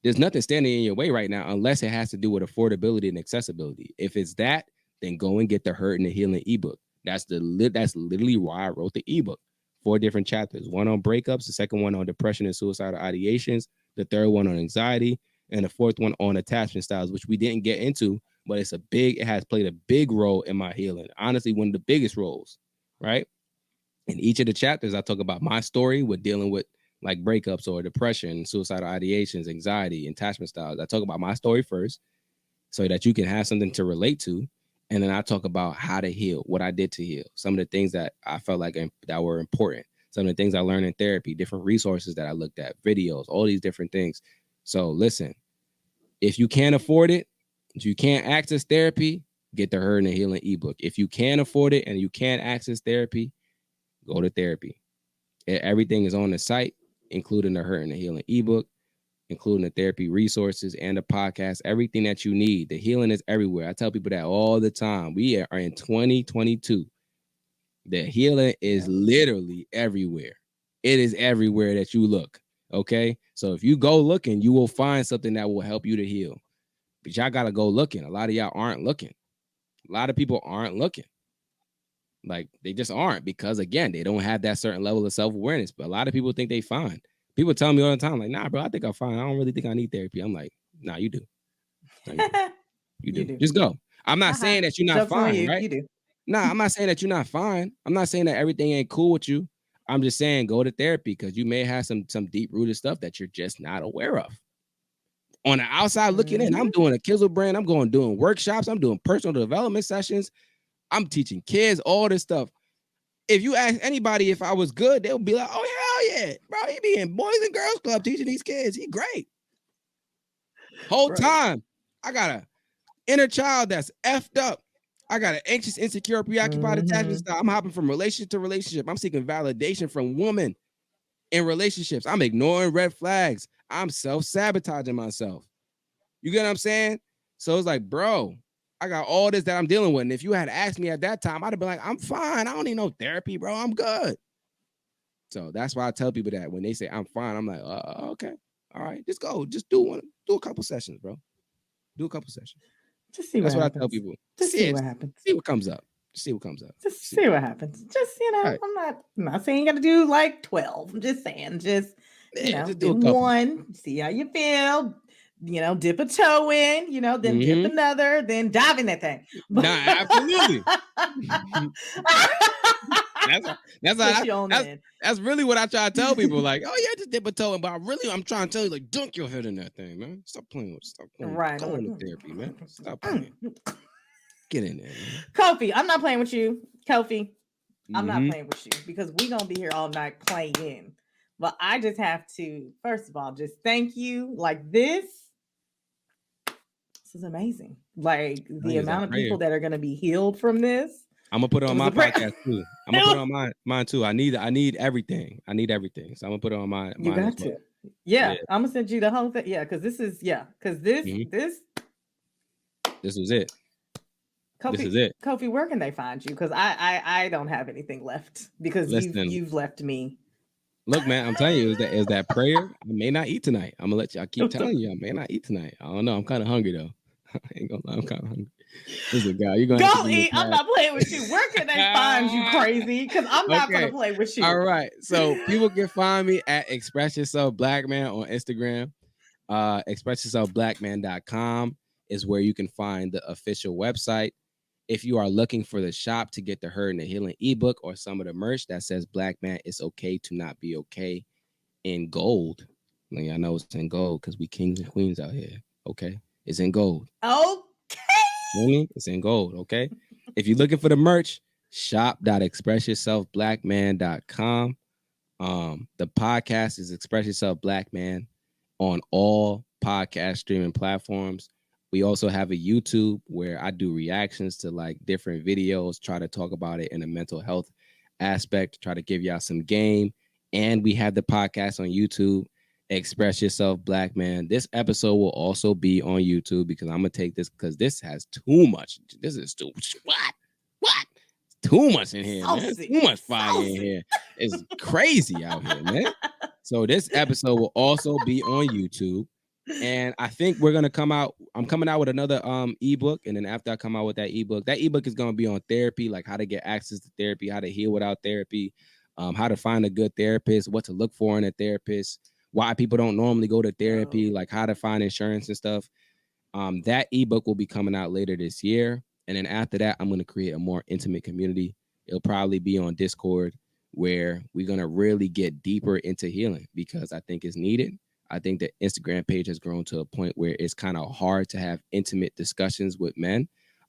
there's nothing standing in your way right now unless it has to do with affordability and accessibility. If it's that, then go and get the Hurt and the Healing ebook. That's literally why I wrote the ebook. 4 different chapters. One on breakups, the second one on depression and suicidal ideations, the third one on anxiety, and the fourth one on attachment styles, which we didn't get into, but it has played a big role in my healing. Honestly, one of the biggest roles, right? In each of the chapters, I talk about my story with dealing with like breakups or depression, suicidal ideations, anxiety, attachment styles. I talk about my story first so that you can have something to relate to. And then I talk about how to heal, what I did to heal, some of the things that I felt like that were important, some of the things I learned in therapy, different resources that I looked at, videos, all these different things. So listen, if you can't afford it, if you can't access therapy, get the Hurt and the Healing ebook. If you can't afford it and you can't access therapy, go to therapy. Everything is on the site, including the Hurt and the Healing ebook, including the therapy resources and the podcast, everything that you need. The healing is everywhere. I tell people that all the time. We are in 2022. The healing is literally everywhere. It is everywhere that you look. Okay. So if you go looking, you will find something that will help you to heal. But y'all got to go looking. A lot of y'all aren't looking. A lot of people aren't looking. Like they just aren't because, again, they don't have that certain level of self-awareness. But a lot of people think they fine. People tell me all the time, like, nah, bro, I think I'm fine. I don't really think I need therapy. I'm like, nah, you do. Nah, you do. Just go. I'm not saying that you're not Joke's fine, you. right? You do. Nah, I'm not saying that you're not fine. I'm not saying that everything ain't cool with you. I'm just saying go to therapy because you may have some deep-rooted stuff that you're just not aware of. On the outside looking in, I'm doing a Kizzle brand. I'm doing workshops. I'm doing personal development sessions. I'm teaching kids all this stuff. If you ask anybody if I was good, they'll be like, oh, hell yeah, bro. He be in Boys and Girls Club teaching these kids. He great. Whole time, I got an inner child that's effed up. I got an anxious, insecure, preoccupied attachment style. I'm hopping from relationship to relationship. I'm seeking validation from women in relationships. I'm ignoring red flags. I'm self-sabotaging myself. You get what I'm saying? So it's like, bro, I got all this that I'm dealing with. And if you had asked me at that time, I'd have been like, I'm fine. I don't need no therapy, bro. I'm good. So that's why I tell people that when they say I'm fine, I'm like, okay. All right. Just go. Just do a couple sessions, bro. Do a couple sessions. Just see what happens. I tell people. Just see what happens. See what comes up. Just see what comes up. Just see what happens. Just, right. I'm not saying you got to do like 12. I'm just saying, just Just do do a couple. one, see how you feel. Dip a toe in, then dip Mm-hmm. another, then dive in that thing. Nah, absolutely. That's how, that's Put how you on that's in. that's really what I try to tell people. Like, oh yeah, just dip a toe in, but I'm trying to tell you, like, dunk your head in that thing, man. Stop playing. Right. Go I'm like, into therapy, man. Stop playing. Get in there, man. Kofi, I'm not playing with you. Kofi, I'm not Mm-hmm. playing with you because we're going to be here all night playing. But I just have to, first of all, just thank you. Like this is amazing. Like I the use that amount of prayer. people that are going to be healed from this. I'm gonna put it It on was my a prayer. podcast too. I'm gonna put it on mine too. I need everything. I need everything. So I'm gonna put it on mine You as got well. to. Yeah, Yeah. I'm gonna send you the whole thing. Yeah, because this is because this Mm-hmm. this This was it. This is it. Kofi, where can they find you? Because I don't have anything left because Listen, you've left me. look, man. I'm telling you, is that prayer? I may not eat tonight. I'm gonna let you. I keep telling you, I may not eat tonight. I don't know. I'm kind of hungry though. I ain't gonna lie. I'm kind of hungry. Listen, guy, you're gonna have to Go do eat. your I'm not playing with you. Where can they find you, crazy? Because I'm not gonna Okay. play with you. All right. So people can find me at Express Yourself Black Man on Instagram. ExpressYourselfBlackman.com is where you can find the official website. If you are looking for the shop to get the Hurt and the Healing ebook or some of the merch that says Black Man, it's okay to not be okay in gold. Like, I know it's in gold because we kings and queens out here. Okay. It's in gold. Okay. It's in gold. Okay. If you're looking for the merch, shop.expressyourselfblackman.com. The podcast is Express Yourself Black Man on all podcast streaming platforms. We also have a YouTube where I do reactions to like different videos, try to talk about it in a mental health aspect, try to give y'all some game. And we have the podcast on YouTube, Express Yourself Black Man. This episode will also be on YouTube because I'm gonna take this because this has too much. This is too what? Too much in here, man. Too much fire in here. It's crazy out here, man. So this episode will also be on YouTube. And I think we're gonna come out. I'm coming out with another ebook, and then after I come out with that ebook is gonna be on therapy, like how to get access to therapy, how to heal without therapy, how to find a good therapist, what to look for in a therapist, why people don't normally go to therapy, like how to find insurance and stuff. That ebook will be coming out later this year. And then after that, I'm going to create a more intimate community. It'll probably be on Discord where we're going to really get deeper into healing because I think it's needed. I think the Instagram page has grown to a point where it's kind of hard to have intimate discussions with men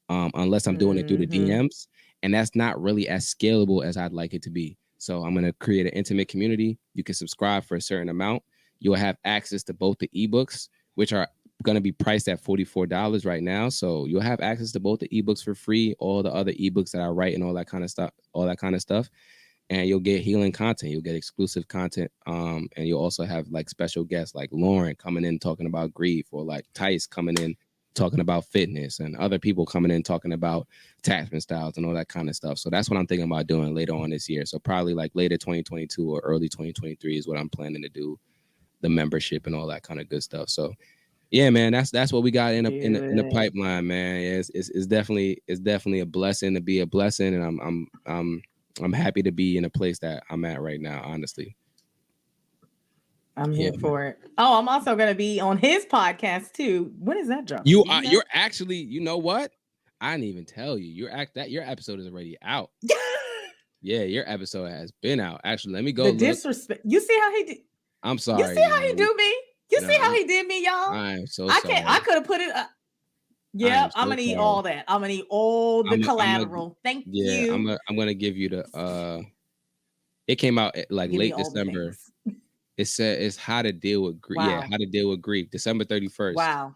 unless I'm doing it through the DMs. And that's not really as scalable as I'd like it to be. So I'm going to create an intimate community. You can subscribe for a certain amount. You'll have access to both the ebooks, which are going to be priced at $44 right now. So you'll have access to both the ebooks for free, all the other ebooks that I write and all that kind of stuff. And you'll get healing content. You'll get exclusive content. And you'll also have like special guests like Loryn coming in talking about grief, or like Tice coming in talking about fitness, and other people coming in talking about attachment styles and all that kind of stuff. So that's what I'm thinking about doing later on this year. So probably like later 2022 or early 2023 is what I'm planning to do, the membership and all that kind of good stuff. So yeah, man, that's what we got in the pipeline, man. Yeah, it's definitely a blessing to be a blessing, and I'm happy to be in a place that I'm at right now, honestly. I'm here for it. Oh, I'm also going to be on his podcast too. When is that dropping? You're actually, you know what? I didn't even tell you. Your episode is already out. Yeah, your episode has been out. Actually, let me go. The disrespect. You see how he did? I'm sorry. You see how he do me? You see how he did me, y'all? I'm so sorry. I could have put it up. Yeah, I'm gonna need all that. I'm gonna need all the collateral. Thank you. I'm gonna give you the it came out like late December. It said it's how to deal with grief. Wow. Yeah, how to deal with grief. December 31st. Wow.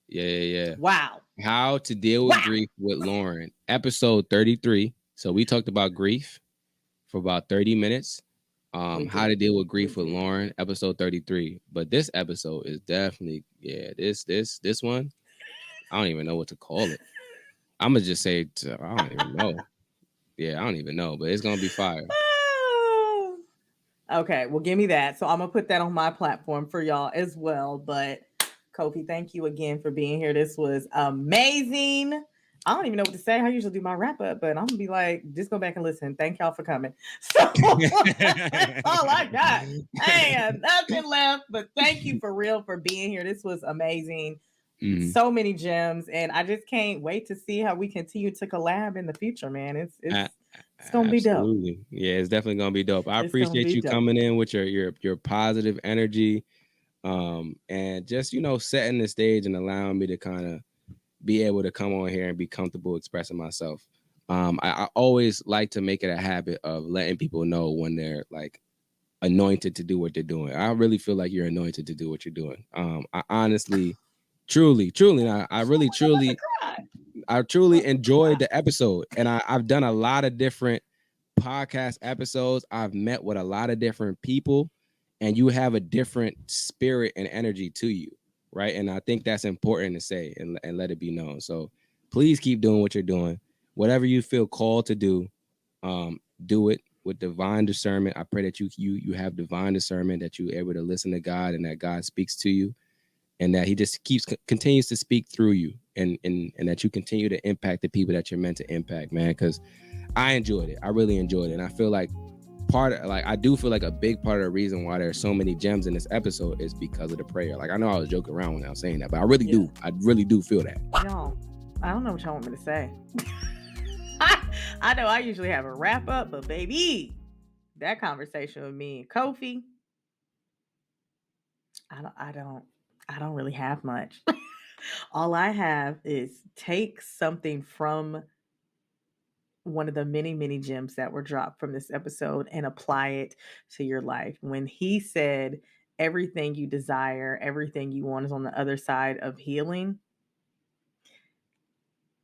Yeah. Wow. How to deal with grief with Loryn. Episode 33. So we talked about grief for about 30 minutes. How to deal with grief with Loryn, episode 33. But this episode is definitely, this one, I don't even know what to call it. I'm gonna just say I don't even know. Yeah, I don't even know, but it's gonna be fire. Okay, well, give me that. So I'm gonna put that on my platform for y'all as well. But Kofi, thank you again for being here. This was amazing. I don't even know what to say. I usually do my wrap up, but I'm gonna be like, just go back and listen. Thank y'all for coming. So that's all I got. Man, nothing left, but thank you for real for being here. This was amazing. So many gems, and I just can't wait to see how we continue to collab in the future, man. It's gonna be dope. Absolutely. Yeah, it's definitely gonna be dope. I It's gonna appreciate be you dope. coming in with your positive energy, and just setting the stage and allowing me to kind of be able to come on here and be comfortable expressing myself. I always like to make it a habit of letting people know when they're like anointed to do what they're doing. I really feel like you're anointed to do what you're doing. I honestly, truly, I truly enjoyed the episode, and I've done a lot of different podcast episodes. I've met with a lot of different people, and you have a different spirit and energy to you, right? And I think that's important to say and let it be known. So please keep doing what you're doing. Whatever you feel called to do it with divine discernment. I pray that you have divine discernment, that you're able to listen to God, and that God speaks to you, and that he just continues to speak through you, and that you continue to impact the people that you're meant to impact, man. Because I enjoyed it. I really enjoyed it. And I feel like I do feel like a big part of the reason why there's so many gems in this episode is because of the prayer. Like, I know I was joking around when I was saying that, but I really do feel that. Y'all, I don't know what y'all want me to say. I know I usually have a wrap up, but baby, that conversation with me and Kofi, I don't really have much. All I have is take something from one of the many, many gems that were dropped from this episode and apply it to your life. When he said, everything you desire, everything you want is on the other side of healing.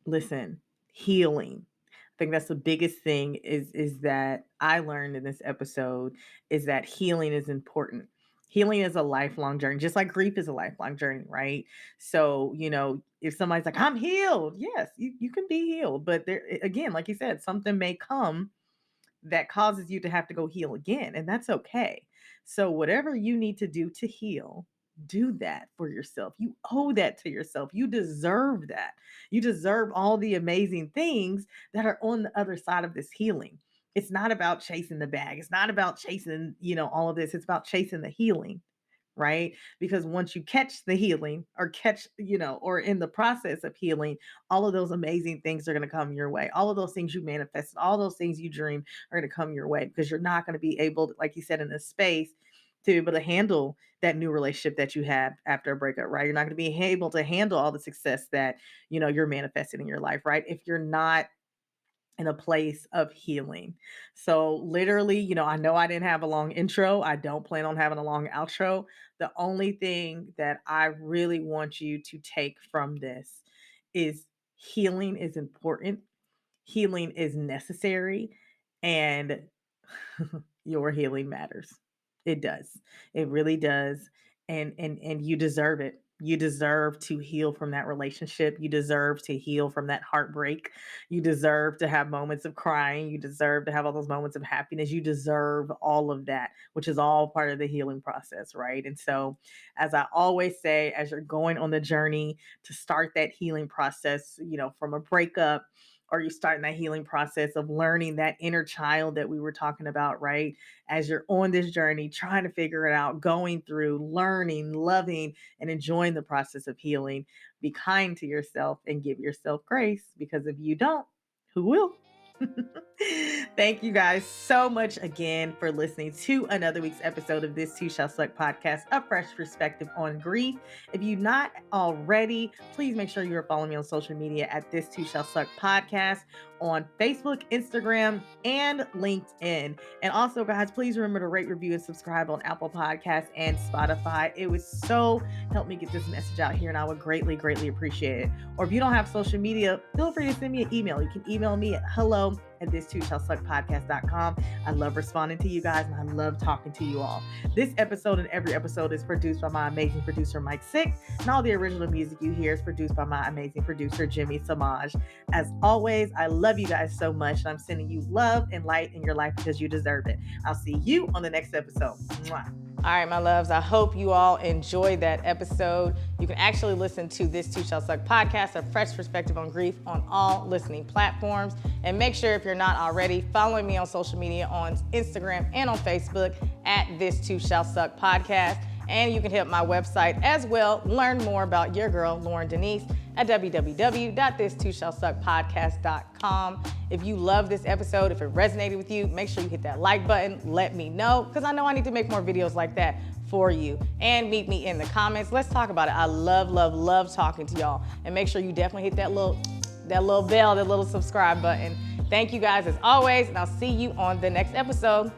Listen, healing. I think that's the biggest thing is that I learned in this episode is that healing is important. Healing is a lifelong journey, just like grief is a lifelong journey, right? So, if somebody's like, I'm healed, yes, you can be healed. But there again, like you said, something may come that causes you to have to go heal again, and that's okay. So whatever you need to do to heal, do that for yourself. You owe that to yourself. You deserve that. You deserve all the amazing things that are on the other side of this healing. It's not about chasing the bag. It's not about chasing, all of this. It's about chasing the healing, right? Because once you catch the healing or or in the process of healing, all of those amazing things are going to come your way. All of those things you manifested, all those things you dream are going to come your way because you're not going to be able to, like you said, in this space to be able to handle that new relationship that you have after a breakup, right? You're not going to be able to handle all the success that, you're manifesting in your life, right? If you're not in a place of healing. So literally, I know I didn't have a long intro. I don't plan on having a long outro. The only thing that I really want you to take from this is healing is important. Healing is necessary, and your healing matters. It does. It really does. And you deserve it. You deserve to heal from that relationship. You deserve to heal from that heartbreak. You deserve to have moments of crying. You deserve to have all those moments of happiness. You deserve all of that, which is all part of the healing process, right? And so, as I always say, as you're going on the journey to start that healing process, from a breakup, or you starting that healing process of learning that inner child that we were talking about, right? As you're on this journey, trying to figure it out, going through, learning, loving, and enjoying the process of healing, be kind to yourself and give yourself grace, because if you don't, who will? Thank you guys so much again for listening to another week's episode of This Too Shall Suck podcast, a fresh perspective on grief. If you're not already, please make sure you're following me on social media at This Too Shall Suck podcast on Facebook, Instagram, and LinkedIn. And also, guys, please remember to rate, review, and subscribe on Apple Podcasts and Spotify. It would so help me get this message out here, and I would greatly, greatly appreciate it. Or if you don't have social media, feel free to send me an email. You can email me at hello@thistooshallsuckpodcast.com. I love responding to you guys, and I love talking to you all. This episode and every episode is produced by my amazing producer, Mike Sick, and all the original music you hear is produced by my amazing producer, Jimmy Samaj. As always, I love you guys so much, and I'm sending you love and light in your life because you deserve it. I'll see you on the next episode. Mwah. All right, my loves, I hope you all enjoyed that episode. You can actually listen to This Too Shall Suck podcast, a fresh perspective on grief, on all listening platforms. And make sure, if you're not already, following me on social media on Instagram and on Facebook at This Too Shall Suck podcast. And you can hit my website as well, learn more about your girl, Loryn Denise, at www.thistwoshallsuckpodcast.com. If you love this episode, if it resonated with you, make sure you hit that like button. Let me know, because I know I need to make more videos like that for you. And meet me in the comments. Let's talk about it. I love, love, love talking to y'all. And make sure you definitely hit that little bell, that little subscribe button. Thank you guys as always, and I'll see you on the next episode.